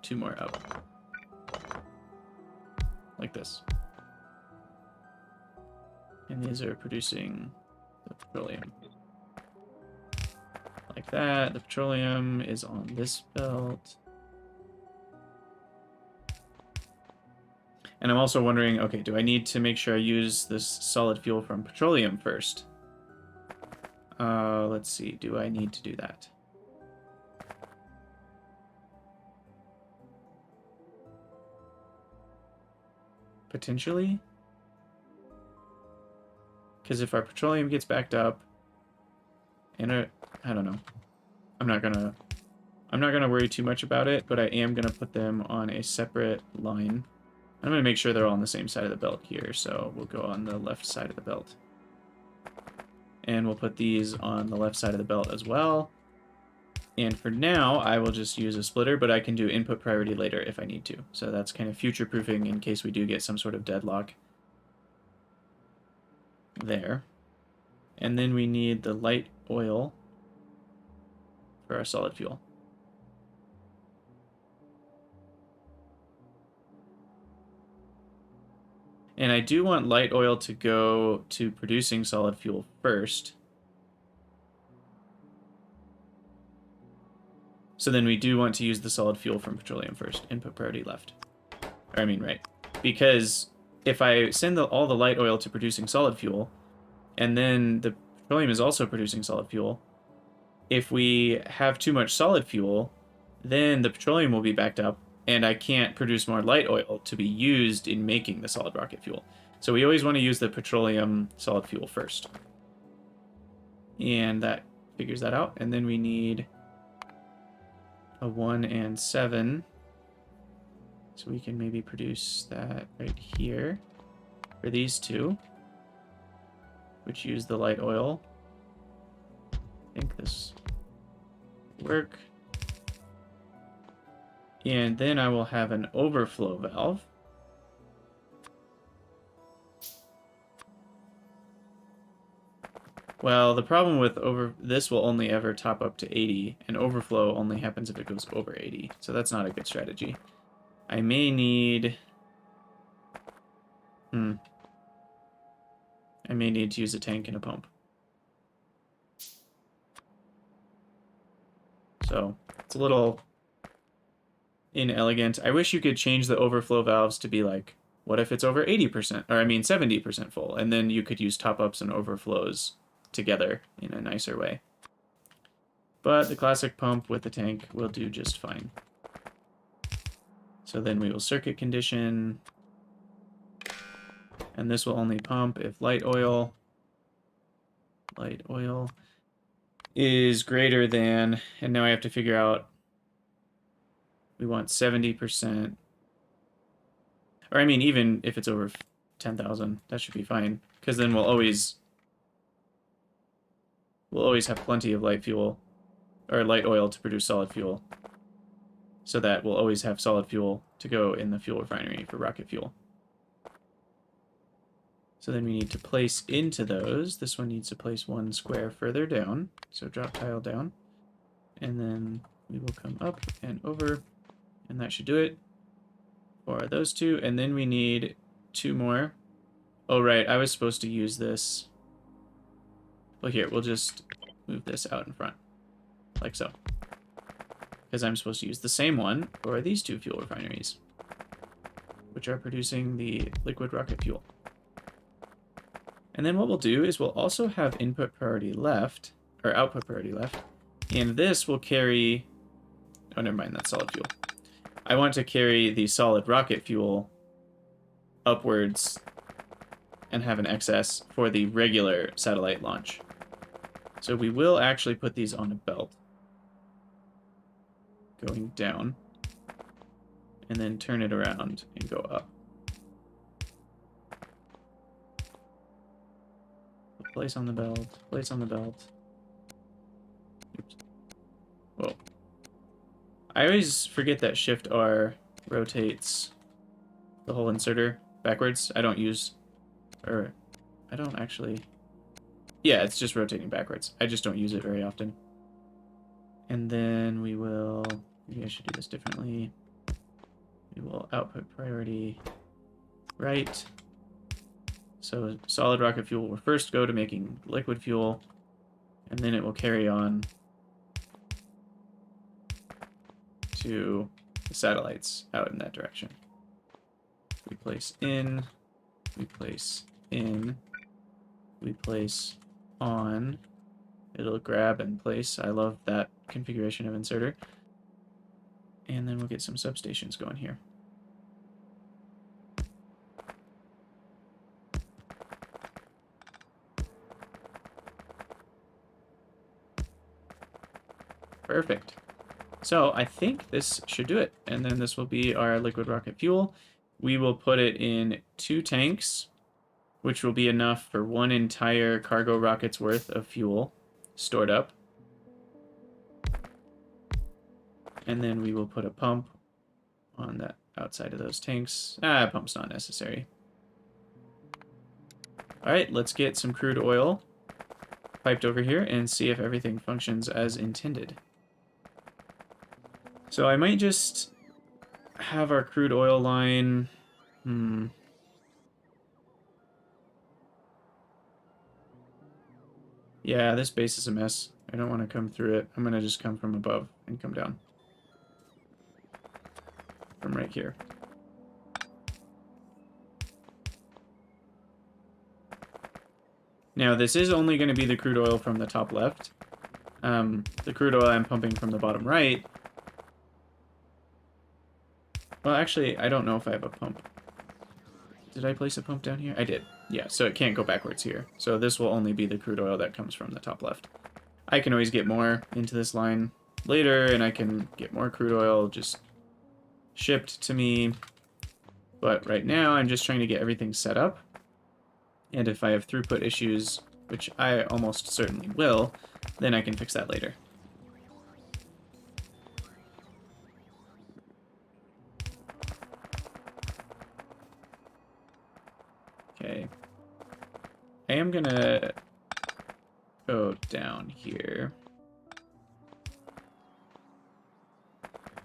2 more up. Like this. And these are producing the petroleum. Like that. The petroleum is on this belt. And I'm also wondering, okay, do I need to make sure I use this solid fuel from petroleum first? Let's see, do I need to do that? Potentially? Because if our petroleum gets backed up, and I don't know. I'm not gonna worry too much about it, but I am gonna put them on a separate line. I'm gonna make sure they're all on the same side of the belt here, so we'll go on the left side of the belt. And we'll put these on the left side of the belt as well. And for now, I will just use a splitter, but I can do input priority later if I need to. So that's kind of future-proofing in case we do get some sort of deadlock. There. And then we need the light oil for our solid fuel. And I do want light oil to go to producing solid fuel first. So then we do want to use the solid fuel from petroleum first. Input priority left. Or I mean right. Because if I send all the light oil to producing solid fuel, and then the petroleum is also producing solid fuel, if we have too much solid fuel, then the petroleum will be backed up, and I can't produce more light oil to be used in making the solid rocket fuel. So we always want to use the petroleum solid fuel first. And that figures that out. And then we need a 1 and 7. So we can maybe produce that right here for these 2, which use the light oil. I think this will work. And then I will have an overflow valve. Well, the problem with this will only ever top up to 80, and overflow only happens if it goes over 80. So that's not a good strategy. I may need... I may need to use a tank and a pump. So it's a little inelegant. I wish you could change the overflow valves to be like, what if it's over 80%, or I mean 70% full, and then you could use top-ups and overflows together in a nicer way. But the classic pump with the tank will do just fine. So then we will circuit condition, and this will only pump if light oil is greater than, and now I have to figure out, we want 70%, or I mean even if it's over 10,000, that should be fine, because then we'll always have plenty of light fuel, or light oil to produce solid fuel, so that we'll always have solid fuel to go in the fuel refinery for rocket fuel. So then we need to place into those. This one needs to place one square further down, so drop tile down, and then we will come up and over, and that should do it for those two. And then we need two more. Oh right, I was supposed to use this. Well, here, we'll just move this out in front, like so, because I'm supposed to use the same one for these two fuel refineries, which are producing the liquid rocket fuel. And then what we'll do is we'll also have input priority left, or output priority left, and this will carry, oh never mind, that's solid fuel. I want to carry the solid rocket fuel upwards and have an excess for the regular satellite launch. So we will actually put these on a belt, going down, and then turn it around and go up. Place on the belt, place on the belt. Oops. Whoa. I always forget that Shift R rotates the whole inserter backwards. I don't actually... Yeah, it's just rotating backwards. I just don't use it very often. And then we will... Maybe I should do this differently. We will output priority right. So solid rocket fuel will first go to making liquid fuel, and then it will carry on to the satellites out in that direction. We place in, we place in, we place on. It'll grab and place. I love that configuration of inserter. And then we'll get some substations going here. Perfect. So I think this should do it. And then this will be our liquid rocket fuel. We will put it in 2 tanks, which will be enough for 1 entire cargo rocket's worth of fuel stored up. And then we will put a pump on the outside of those tanks. Pump's not necessary. All right, let's get some crude oil piped over here and see if everything functions as intended. So I might just have our crude oil line... Yeah, this base is a mess. I don't want to come through it. I'm going to just come from above and come down. From right here. Now, this is only going to be the crude oil from the top left. The crude oil I'm pumping from the bottom right. Well, actually, I don't know if I have a pump. Did I place a pump down here? I did. Yeah, so it can't go backwards here. So this will only be the crude oil that comes from the top left. I can always get more into this line later, and I can get more crude oil just shipped to me. But right now, I'm just trying to get everything set up. And if I have throughput issues, which I almost certainly will, then I can fix that later. Okay. I am gonna go down here.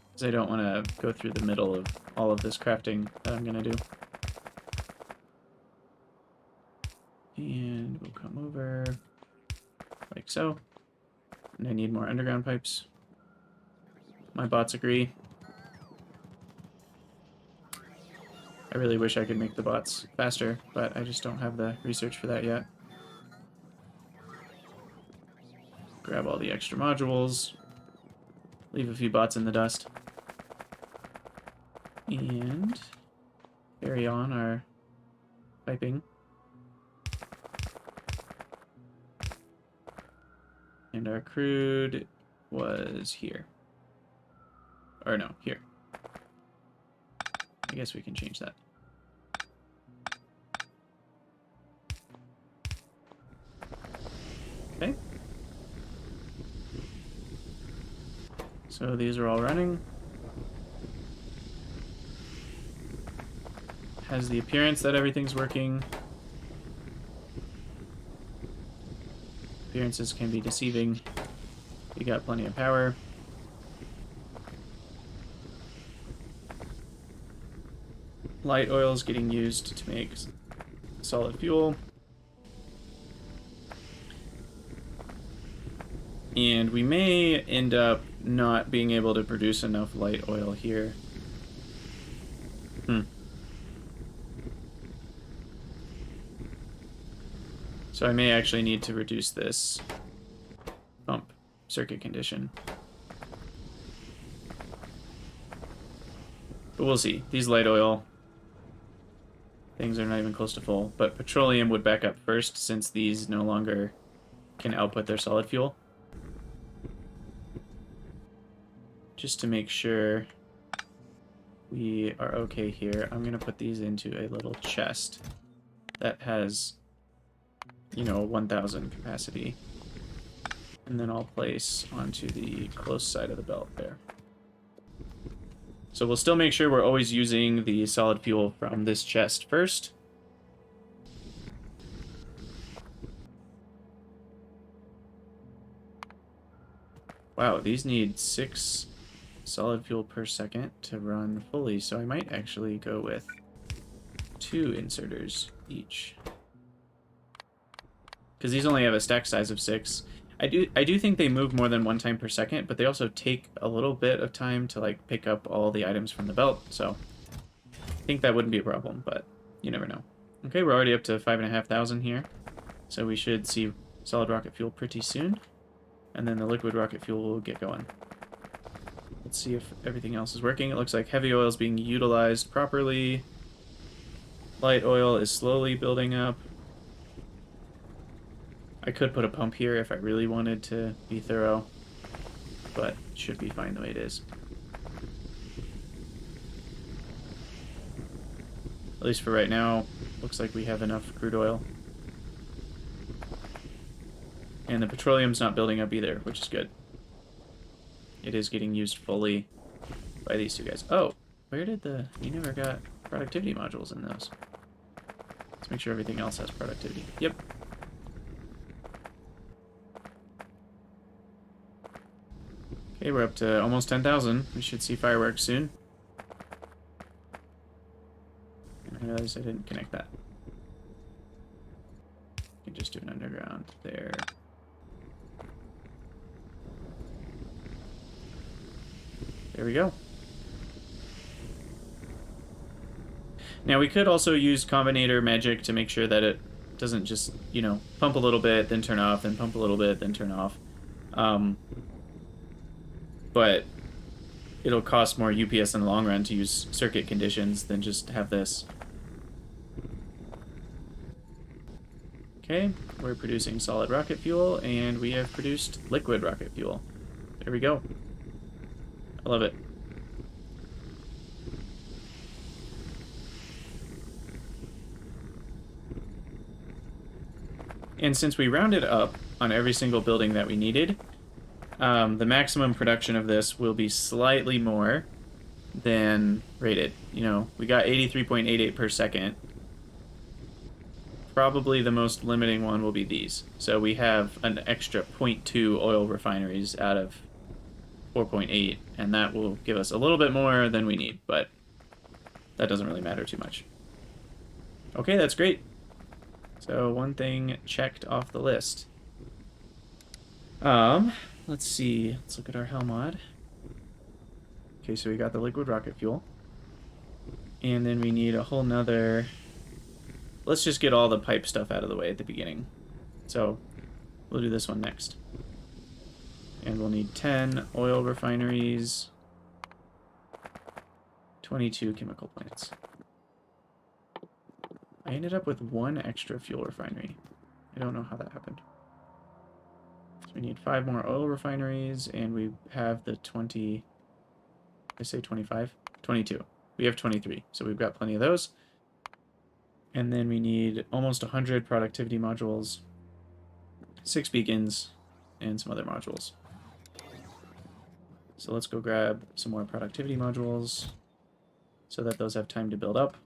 Because I don't want to go through the middle of all of this crafting that I'm going to do. And we'll come over like so. And I need more underground pipes. My bots agree. I really wish I could make the bots faster, but I just don't have the research for that yet. Grab all the extra modules. Leave a few bots in the dust. And carry on our piping. And our crude was here. Or no, here. I guess we can change that. Okay. So these are all running. Has the appearance that everything's working. Appearances can be deceiving. We got plenty of power. Light oil is getting used to make solid fuel. And we may end up not being able to produce enough light oil here. So I may actually need to reduce this pump circuit condition. But we'll see. These light oil things are not even close to full. But petroleum would back up first since these no longer can output their solid fuel. Just to make sure we are okay here, I'm going to put these into a little chest that has, you know, 1,000 capacity. And then I'll place onto the close side of the belt there. So we'll still make sure we're always using the solid fuel from this chest first. Wow, these need 6 solid fuel per second to run fully, so I might actually go with 2 inserters each. Because these only have a stack size of 6. I do think they move more than 1 time per second, but they also take a little bit of time to like pick up all the items from the belt, so I think that wouldn't be a problem, but you never know. Okay, we're already up to 5,500 here, so we should see solid rocket fuel pretty soon, and then the liquid rocket fuel will get going. Let's see if everything else is working. It looks like heavy oil is being utilized properly. Light oil is slowly building up. I could put a pump here if I really wanted to be thorough, but it should be fine the way it is. At least for right now, looks like we have enough crude oil. And the petroleum's not building up either, which is good. It is getting used fully by these two guys. Oh, where did the... You never got productivity modules in those. Let's make sure everything else has productivity. Yep. Okay, we're up to almost 10,000. We should see fireworks soon. And I realized I didn't connect that. You can just do an underground there. There we go. Now we could also use Combinator magic to make sure that it doesn't just, you know, pump a little bit, then turn off, then pump a little bit, then turn off. But it'll cost more UPS in the long run to use circuit conditions than just have this. Okay, we're producing solid rocket fuel, and we have produced liquid rocket fuel. There we go. I love it. And since we rounded up on every single building that we needed, the maximum production of this will be slightly more than rated. You know, we got 83.88 per second probably the most limiting one will be these. So we have an extra 0.2 oil refineries out of 4.8, and that will give us a little bit more than we need, but that doesn't really matter too much. Okay, that's great. So one thing checked off the list. Let's see. Let's look at our Helmod. Okay, so we got the liquid rocket fuel. And then we need a whole nother... Let's just get all the pipe stuff out of the way at the beginning. So we'll do this one next. And we'll need 10 oil refineries, 22 chemical plants. I ended up with 1 extra fuel refinery. I don't know how that happened. So we need 5 more oil refineries, and we have the 20... I say 25? 22. We have 23, so we've got plenty of those. And then we need almost 100 productivity modules, 6 beacons, and some other modules. So let's go grab some more productivity modules so that those have time to build up.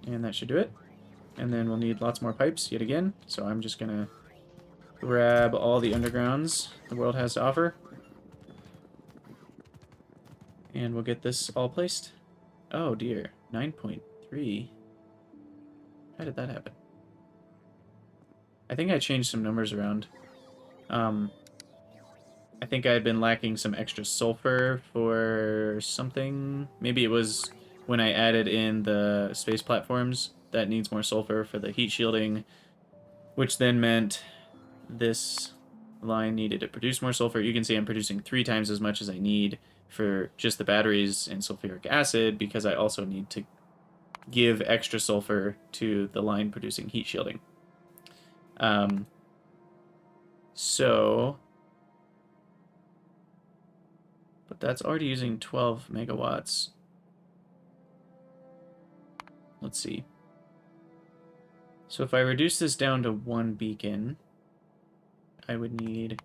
And that should do it. And then we'll need lots more pipes yet again. So I'm just going to grab all the undergrounds the world has to offer. And we'll get this all placed. Oh dear, 9.3. How did that happen? I think I changed some numbers around. I think I had been lacking some extra sulfur for something. Maybe it was when I added in the space platforms that needs more sulfur for the heat shielding, which then meant this line needed to produce more sulfur. You can see I'm producing 3 times as much as I need for just the batteries and sulfuric acid, because I also need to give extra sulfur to the line producing heat shielding. But that's already using 12 megawatts. Let's see. So if I reduce this down to 1 beacon, I would need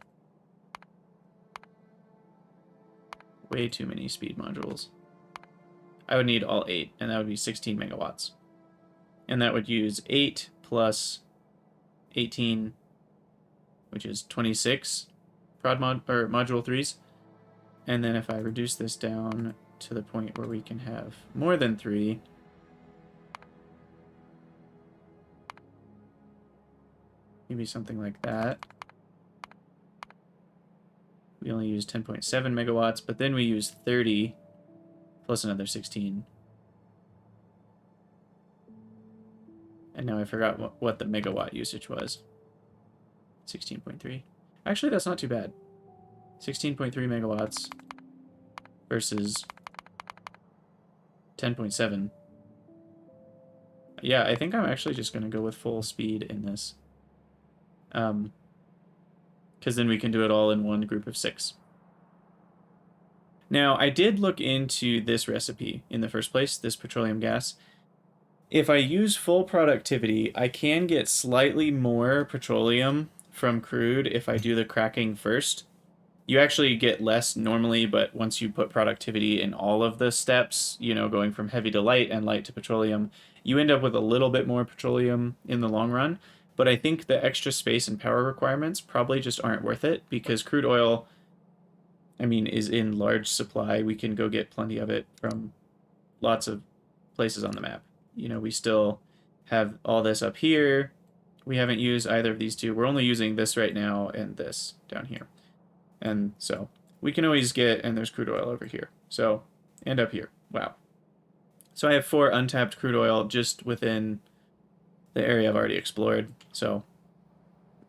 way too many speed modules. I would need all 8, and that would be 16 megawatts. And that would use 8 plus 18, which is 26 module 3s. And then if I reduce this down to the point where we can have more than 3, maybe something like that. We only use 10.7 megawatts, but then we use 30 plus another 16. And now I forgot what the megawatt usage was. 16.3. Actually, that's not too bad. 16.3 megawatts versus 10.7. Yeah, I think I'm actually just going to go with full speed in this. Because then we can do it all in one group of 6. Now, I did look into this recipe in the first place, this petroleum gas. If I use full productivity, I can get slightly more petroleum from crude if I do the cracking first. You actually get less normally, but once you put productivity in all of the steps, you know, going from heavy to light and light to petroleum, you end up with a little bit more petroleum in the long run. But I think the extra space and power requirements probably just aren't worth it, because crude oil, I mean, is in large supply. We can go get plenty of it from lots of places on the map. You know, we still have all this up here. We haven't used either of these two. We're only using this right now and this down here. And so we can always get, and there's crude oil over here. So, and up here. Wow. So I have 4 untapped crude oil just within the area I've already explored. So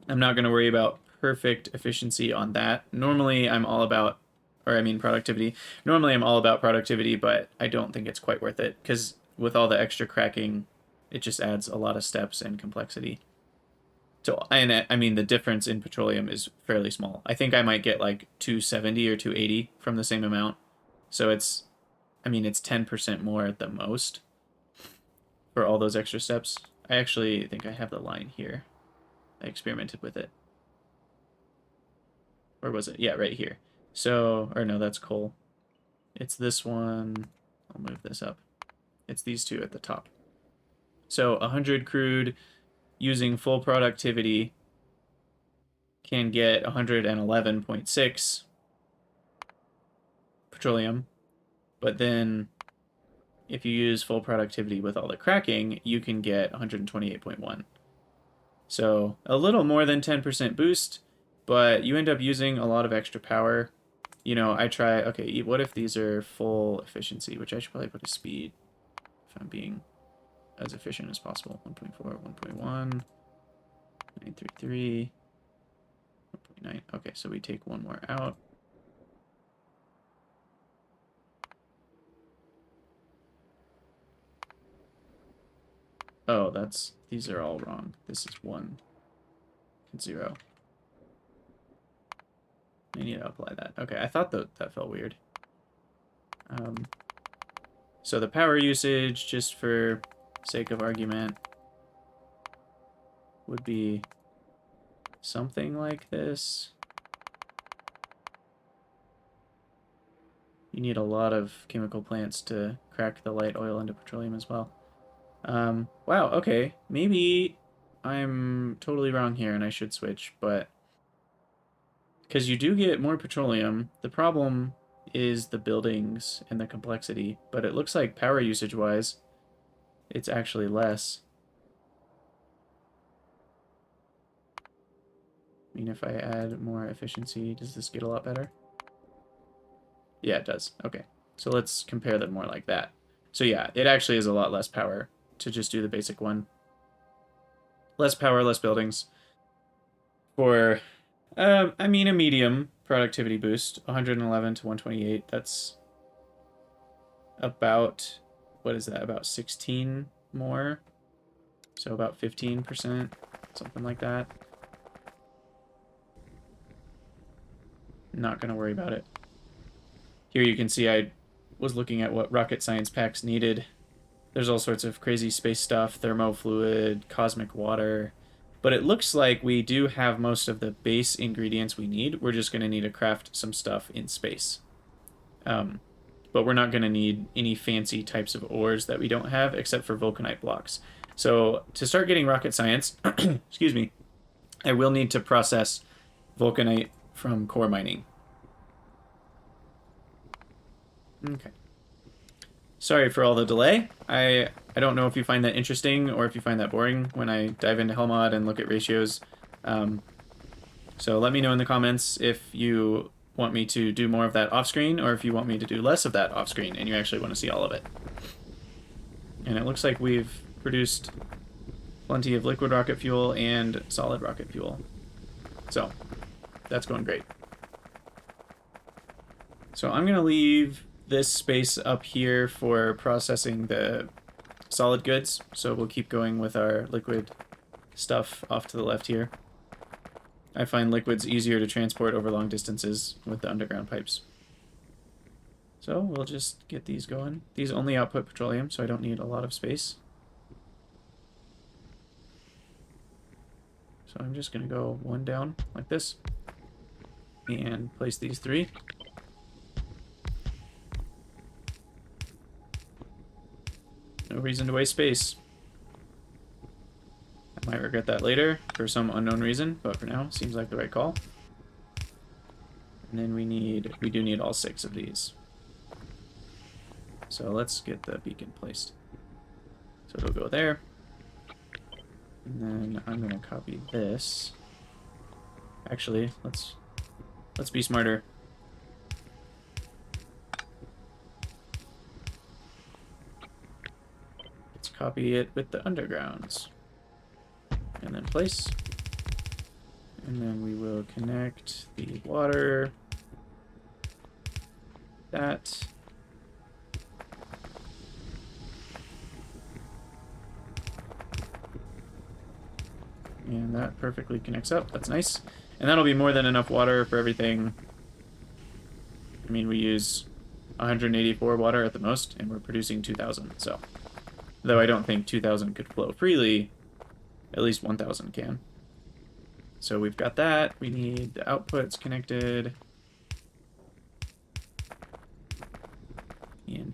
I'm not going to worry about perfect efficiency on that. Normally I'm all about, productivity. Normally I'm all about productivity, but I don't think it's quite worth it, because with all the extra cracking, it just adds a lot of steps and complexity. So, and I mean, the difference in petroleum is fairly small. I think I might get like 270 or 280 from the same amount. So it's 10% more at the most for all those extra steps. I actually think I have the line here. I experimented with it. Or was it? Yeah, right here. So, or no, that's coal. It's this one. I'll move this up. It's these two at the top. So 100 crude using full productivity can get 111.6 petroleum. But then if you use full productivity with all the cracking, you can get 128.1. So a little more than 10% boost, but you end up using a lot of extra power. You know, I try, okay, what if these are full efficiency, which I should probably put a speed if I'm being as efficient as possible. 1.4, 1.1, 933, 1.9. Okay, so we take one more out. Oh, these are all wrong. This is 1 and 0. I need to apply that. Okay, I thought that felt weird. So the power usage, just for sake of argument, would be something like this. You need a lot of chemical plants to crack the light oil into petroleum as well. Wow, okay. Maybe I'm totally wrong here and I should switch, but because you do get more petroleum, the problem is the buildings and the complexity, but it looks like power usage-wise, it's actually less. I mean, if I add more efficiency, does this get a lot better? Yeah, it does. Okay, so let's compare them more like that. So yeah, it actually is a lot less power to just do the basic one. Less power, less buildings. For, I mean, a medium productivity boost, 111 to 128. That's about, what is that, about 16 more? So about 15%, something like that. Not going to worry about it. Here you can see I was looking at what rocket science packs needed. There's all sorts of crazy space stuff, thermofluid, cosmic water. But it looks like we do have most of the base ingredients we need. We're just going to need to craft some stuff in space. But we're not going to need any fancy types of ores that we don't have, except for vulcanite blocks. So to start getting rocket science, excuse me, I will need to process vulcanite from core mining. Okay. Sorry for all the delay. I don't know if you find that interesting or if you find that boring when I dive into Helmod and look at ratios. So let me know in the comments if you want me to do more of that off-screen or if you want me to do less of that off-screen and you actually want to see all of it. And it looks like we've produced plenty of liquid rocket fuel and solid rocket fuel. So that's going great. So I'm going to leave this space up here for processing the solid goods. So we'll keep going with our liquid stuff off to the left here. I find liquids easier to transport over long distances with the underground pipes. So we'll just get these going. These only output petroleum, so I don't need a lot of space. So I'm just going to go one down like this and place these 3. No reason to waste space. I might regret that later for some unknown reason, but for now, seems like the right call. And then we do need all 6 of these. So let's get the beacon placed. So it'll go there. And then I'm gonna copy this. Actually, let's be smarter. Copy it with the undergrounds. And then place. And then we will connect the water. That. And that perfectly connects up. That's nice. And that'll be more than enough water for everything. I mean, we use 184 water at the most, and we're producing 2,000, so. Though I don't think 2,000 could flow freely, at least 1,000 can. So we've got that. We need the outputs connected.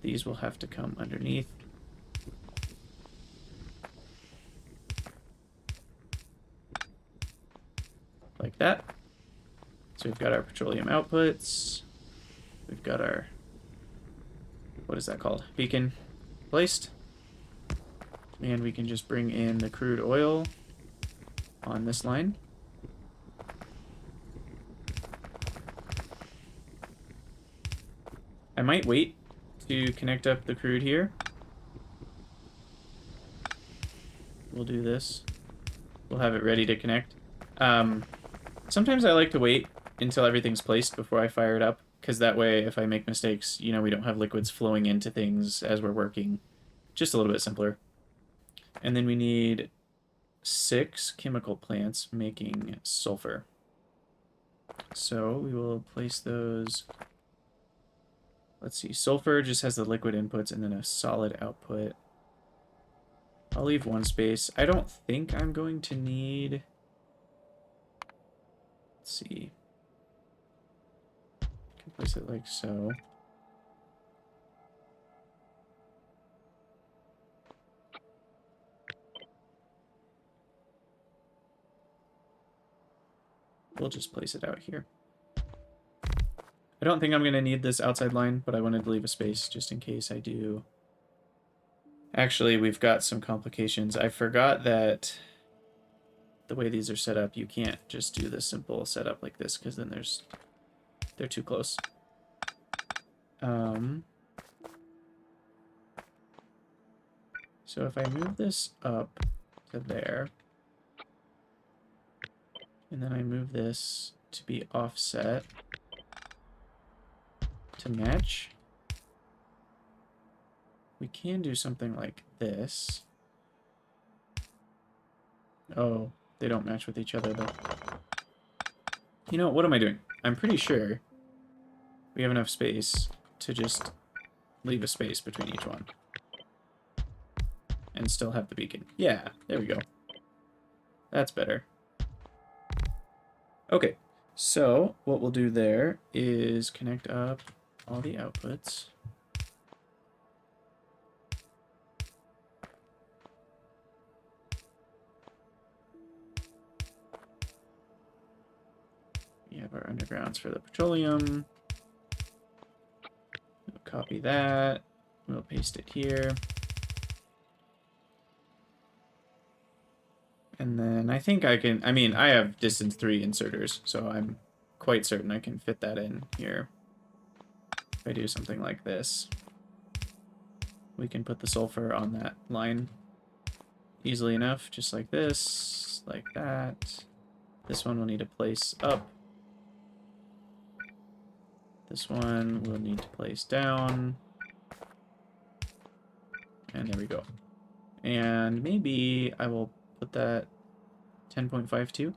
these will have to come underneath. Like that. So we've got our petroleum outputs. We've got our, what is that called? Beacon placed. And we can just bring in the crude oil on this line. I might wait to connect up the crude here. We'll do this. We'll have it ready to connect. Sometimes I like to wait until everything's placed before I fire it up, because that way if I make mistakes, you know, we don't have liquids flowing into things as we're working. Just a little bit simpler. And then we need 6 chemical plants making sulfur. So we will place those. Let's see, sulfur just has the liquid inputs and then a solid output. I'll leave 1 space. I don't think I'm going to need... Let's see. I can place it like so. We'll just place it out here. I don't think I'm going to need this outside line, but I wanted to leave a space just in case I do. Actually, we've got some complications. I forgot that the way these are set up, you can't just do the simple setup like this, because then they're too close. So if I move this up to there, and then I move this to be offset to match, we can do something like this. Oh, they don't match with each other though. You know, what am I doing? I'm pretty sure we have enough space to just leave a space between each one. And still have the beacon. Yeah, there we go. That's better. Okay, so what we'll do there is connect up all the outputs. We have our undergrounds for the petroleum. We'll copy that. We'll paste it here. And then I think I can, I mean, I have distance 3 inserters, so I'm quite certain I can fit that in here. If I do something like this, we can put the sulfur on that line easily enough, just like this, like that. This one will need to place up. This one will need to place down. And there we go. And maybe I will put that 10.52.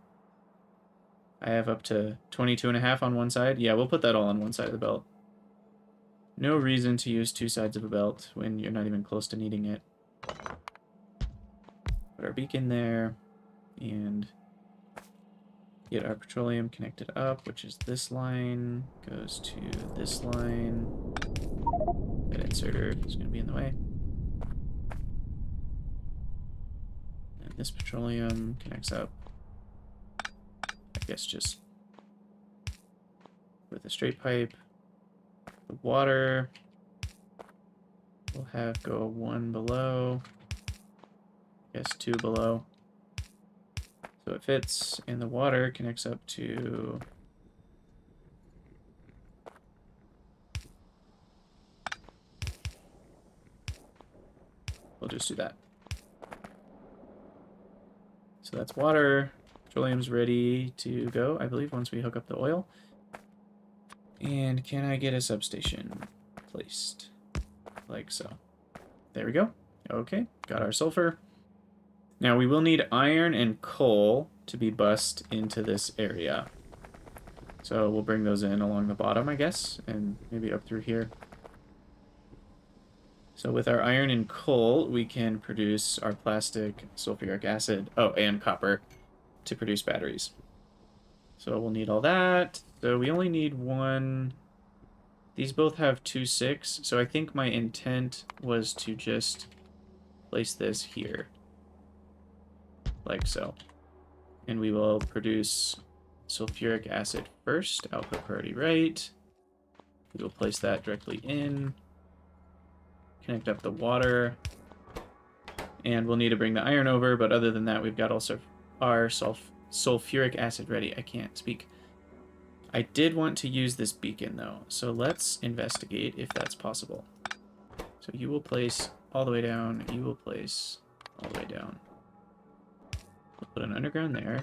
I have up to 22.5 on one side. Yeah, we'll put that all on one side of the belt. No reason to use 2 sides of a belt when you're not even close to needing it. Put our beacon there and get our petroleum connected up, which is this line, goes to this line. That inserter is going to be in the way. And this petroleum connects up, I guess, just with a straight pipe. The water we'll have go 1 below, I guess 2 below. So it fits, and the water connects up to we'll just do that. So that's water. Petroleum's ready to go, I believe, once we hook up the oil. And can I get a substation placed? Like so. There we go. Okay, got our sulfur. Now we will need iron and coal to be bussed into this area. So we'll bring those in along the bottom, I guess, and maybe up through here. So with our iron and coal, we can produce our plastic, sulfuric acid, oh, and copper to produce batteries. So we'll need all that. So we only need 1 These both have 2.6, so I think my intent was to just place this here. Like so. And we will produce sulfuric acid first, output priority right. We will place that directly in. Connect up the water. And we'll need to bring the iron over, but other than that, we've got also our sulfuric acid ready. I can't speak. I did want to use this beacon, though, so let's investigate if that's possible. So you will place all the way down, you will place all the way down. We'll put an underground there,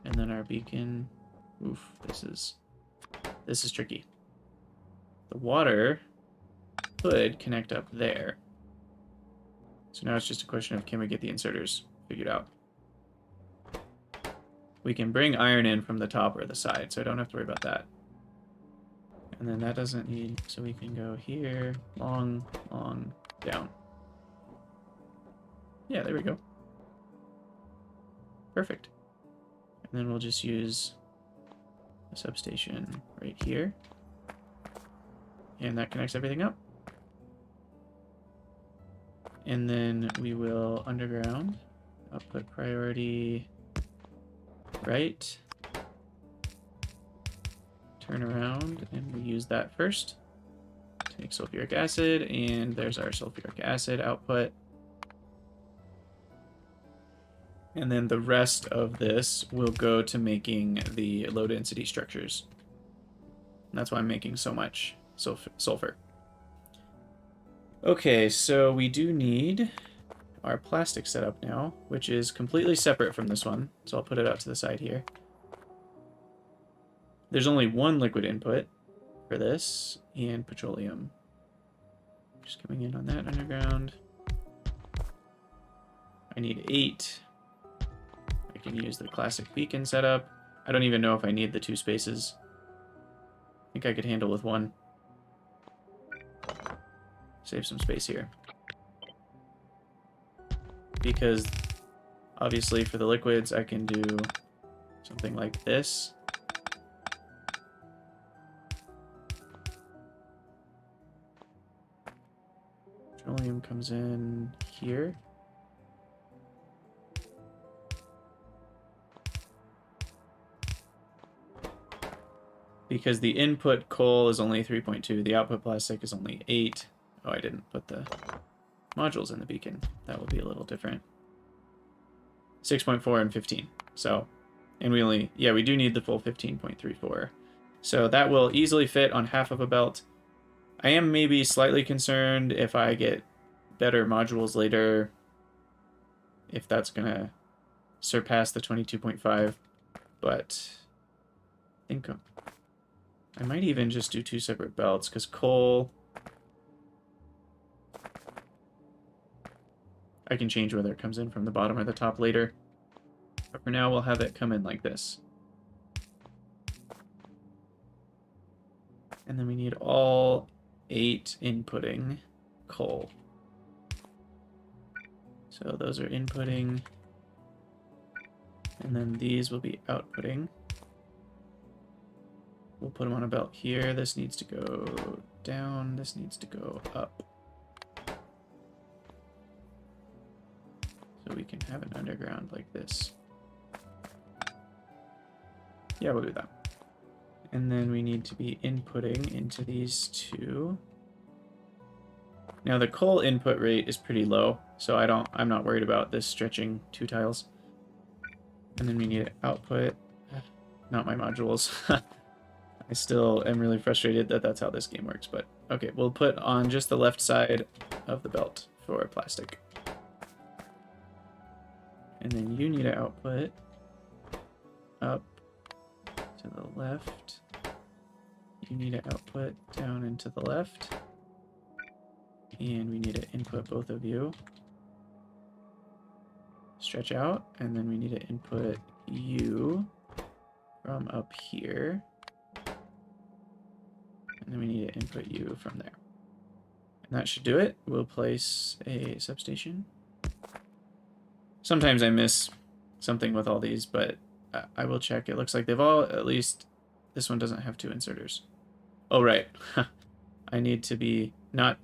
and then our beacon... Oof, this is tricky. The water could connect up there. So now it's just a question of can we get the inserters figured out. We can bring iron in from the top or the side, so I don't have to worry about that. And then that doesn't need, so we can go here, long, down. Yeah, there we go. Perfect. And then we'll just use a substation right here. And that connects everything up. And then we will underground, output priority right, turn around, and we use that first to make sulfuric acid, and there's our sulfuric acid output. And then the rest of this will go to making the low density structures. And that's why I'm making so much sulfur. Okay, so we do need our plastic setup now, which is completely separate from this one, so I'll put it out to the side here. There's only one liquid input for this, and petroleum. Just coming in on that underground. I need 8. I can use the classic beacon setup. I don't even know if I need the 2 spaces. I think I could handle with 1. Save some space here. Because obviously for the liquids I can do something like this. Petroleum comes in here. Because the input coal is only 3.2, the output plastic is only 8. Oh, I didn't put the modules in the beacon. That will be a little different. 6.4 and 15. So, and we only, yeah, we do need the full 15.34. So that will easily fit on half of a belt. I am maybe slightly concerned if I get better modules later, if that's gonna surpass the 22.5, but I think I might even just do 2 separate belts, because coal, I can change whether it comes in from the bottom or the top later. But for now, we'll have it come in like this. And then we need all 8 inputting coal. So those are inputting. And then these will be outputting. We'll put them on a belt here. This needs to go down. This needs to go up. So we can have an underground like this. Yeah, we'll do that. And then we need to be inputting into these 2. Now the coal input rate is pretty low, so I'm not worried about this stretching 2 tiles. And then we need output, not my modules. I still am really frustrated that that's how this game works, but okay, we'll put on just the left side of the belt for plastic. And then you need to output up to the left. You need to output down and to the left. And we need to input both of you. Stretch out, and then we need to input you from up here. And then we need to input you from there. And that should do it. We'll place a substation. Sometimes I miss something with all these, but I will check. It looks like they've all, at least this one doesn't have 2 inserters. Oh, right. I need to be not...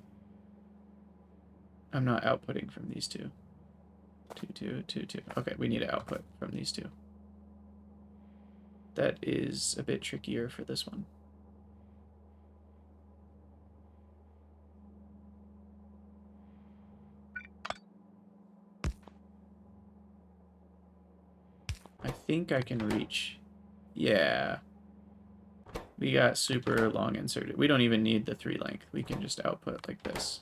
I'm not outputting from these two. 2, 2, 2, 2. Okay, we need to output from these two. That is a bit trickier for this one. I think I can reach. Yeah. We got super long inserted. We don't even need the 3 length. We can just output like this.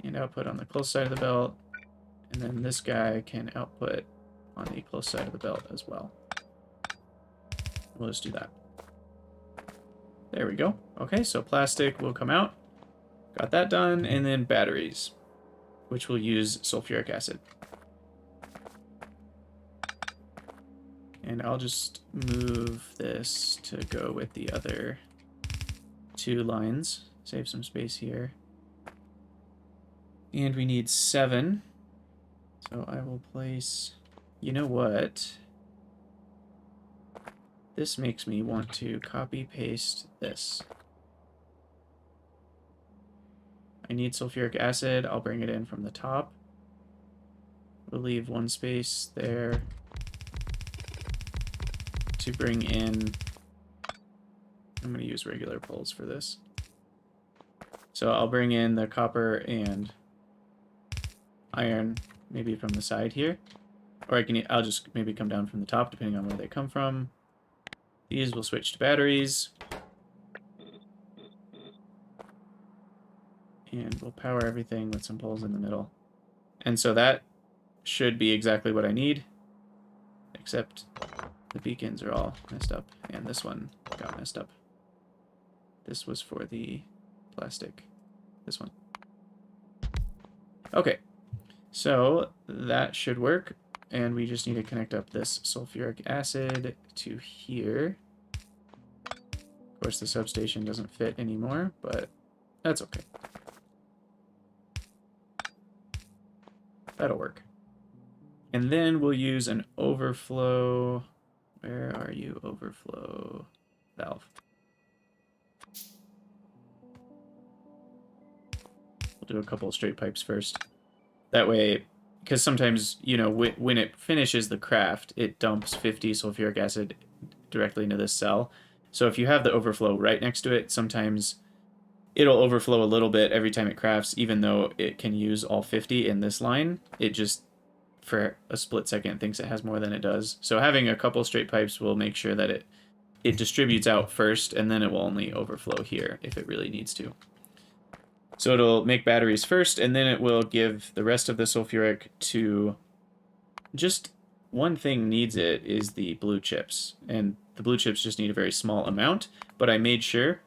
And output on the close side of the belt. And then this guy can output on the close side of the belt as well. We'll just do that. There we go. Okay, so plastic will come out. Got that done. And then batteries, which will use sulfuric acid. And I'll just move this to go with the other 2 lines. Save some space here. And we need 7. So I will place... You know what? This makes me want to copy-paste this. I need sulfuric acid. I'll bring it in from the top. We'll leave 1 space there to bring in... I'm going to use regular poles for this. So I'll bring in the copper and iron maybe from the side here. Or I'll just maybe come down from the top depending on where they come from. These will switch to batteries. And we'll power everything with some poles in the middle. And so that should be exactly what I need. Except the beacons are all messed up. And this one got messed up. This was for the plastic. This one. Okay. So that should work. And we just need to connect up this sulfuric acid to here. Of course, the substation doesn't fit anymore, but that's okay. That'll work. And then we'll use an overflow. Where are you? Overflow valve. We'll do a couple of straight pipes first. That way, because sometimes, you know, when it finishes the craft, it dumps 50 sulfuric acid directly into this cell. So if you have the overflow right next to it, sometimes it'll overflow a little bit every time it crafts, even though it can use all 50 in this line. It just, for a split second, thinks it has more than it does. So having a couple straight pipes will make sure that it distributes out first, and then it will only overflow here if it really needs to. So it'll make batteries first, and then it will give the rest of the sulfuric to just one thing needs it is the blue chips. And the blue chips just need a very small amount, but I made sure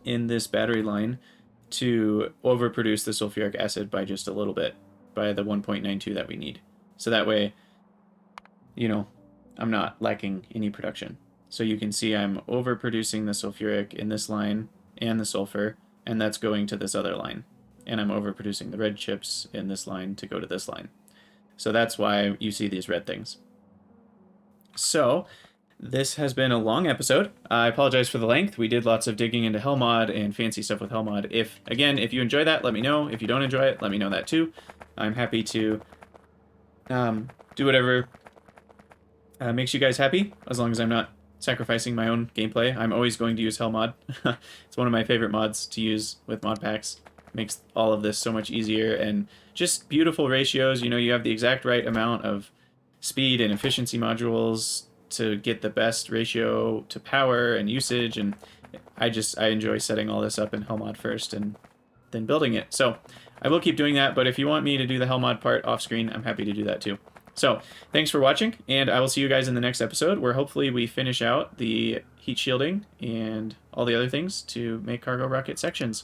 in this battery line to overproduce the sulfuric acid by just a little bit, by the 1.92 that we need. So that way, you know, I'm not lacking any production. So you can see I'm overproducing the sulfuric in this line and the sulfur, and that's going to this other line. And I'm overproducing the red chips in this line to go to this line. So that's why you see these red things. So this has been a long episode. I apologize for the length. We did lots of digging into Helmod and fancy stuff with Helmod. If you enjoy that, let me know. If you don't enjoy it, let me know that too. I'm happy to do whatever makes you guys happy, as long as I'm not sacrificing my own gameplay. I'm always going to use Helmod. It's one of my favorite mods to use with mod packs. Makes all of this so much easier, and just beautiful ratios. You know, you have the exact right amount of speed and efficiency modules to get the best ratio to power and usage, and I enjoy setting all this up in Helmod first and then building it. So I will keep doing that, but if you want me to do the Helmod part off screen, I'm happy to do that too. So thanks for watching, and I will see you guys in the next episode, where hopefully we finish out the heat shielding and all the other things to make cargo rocket sections.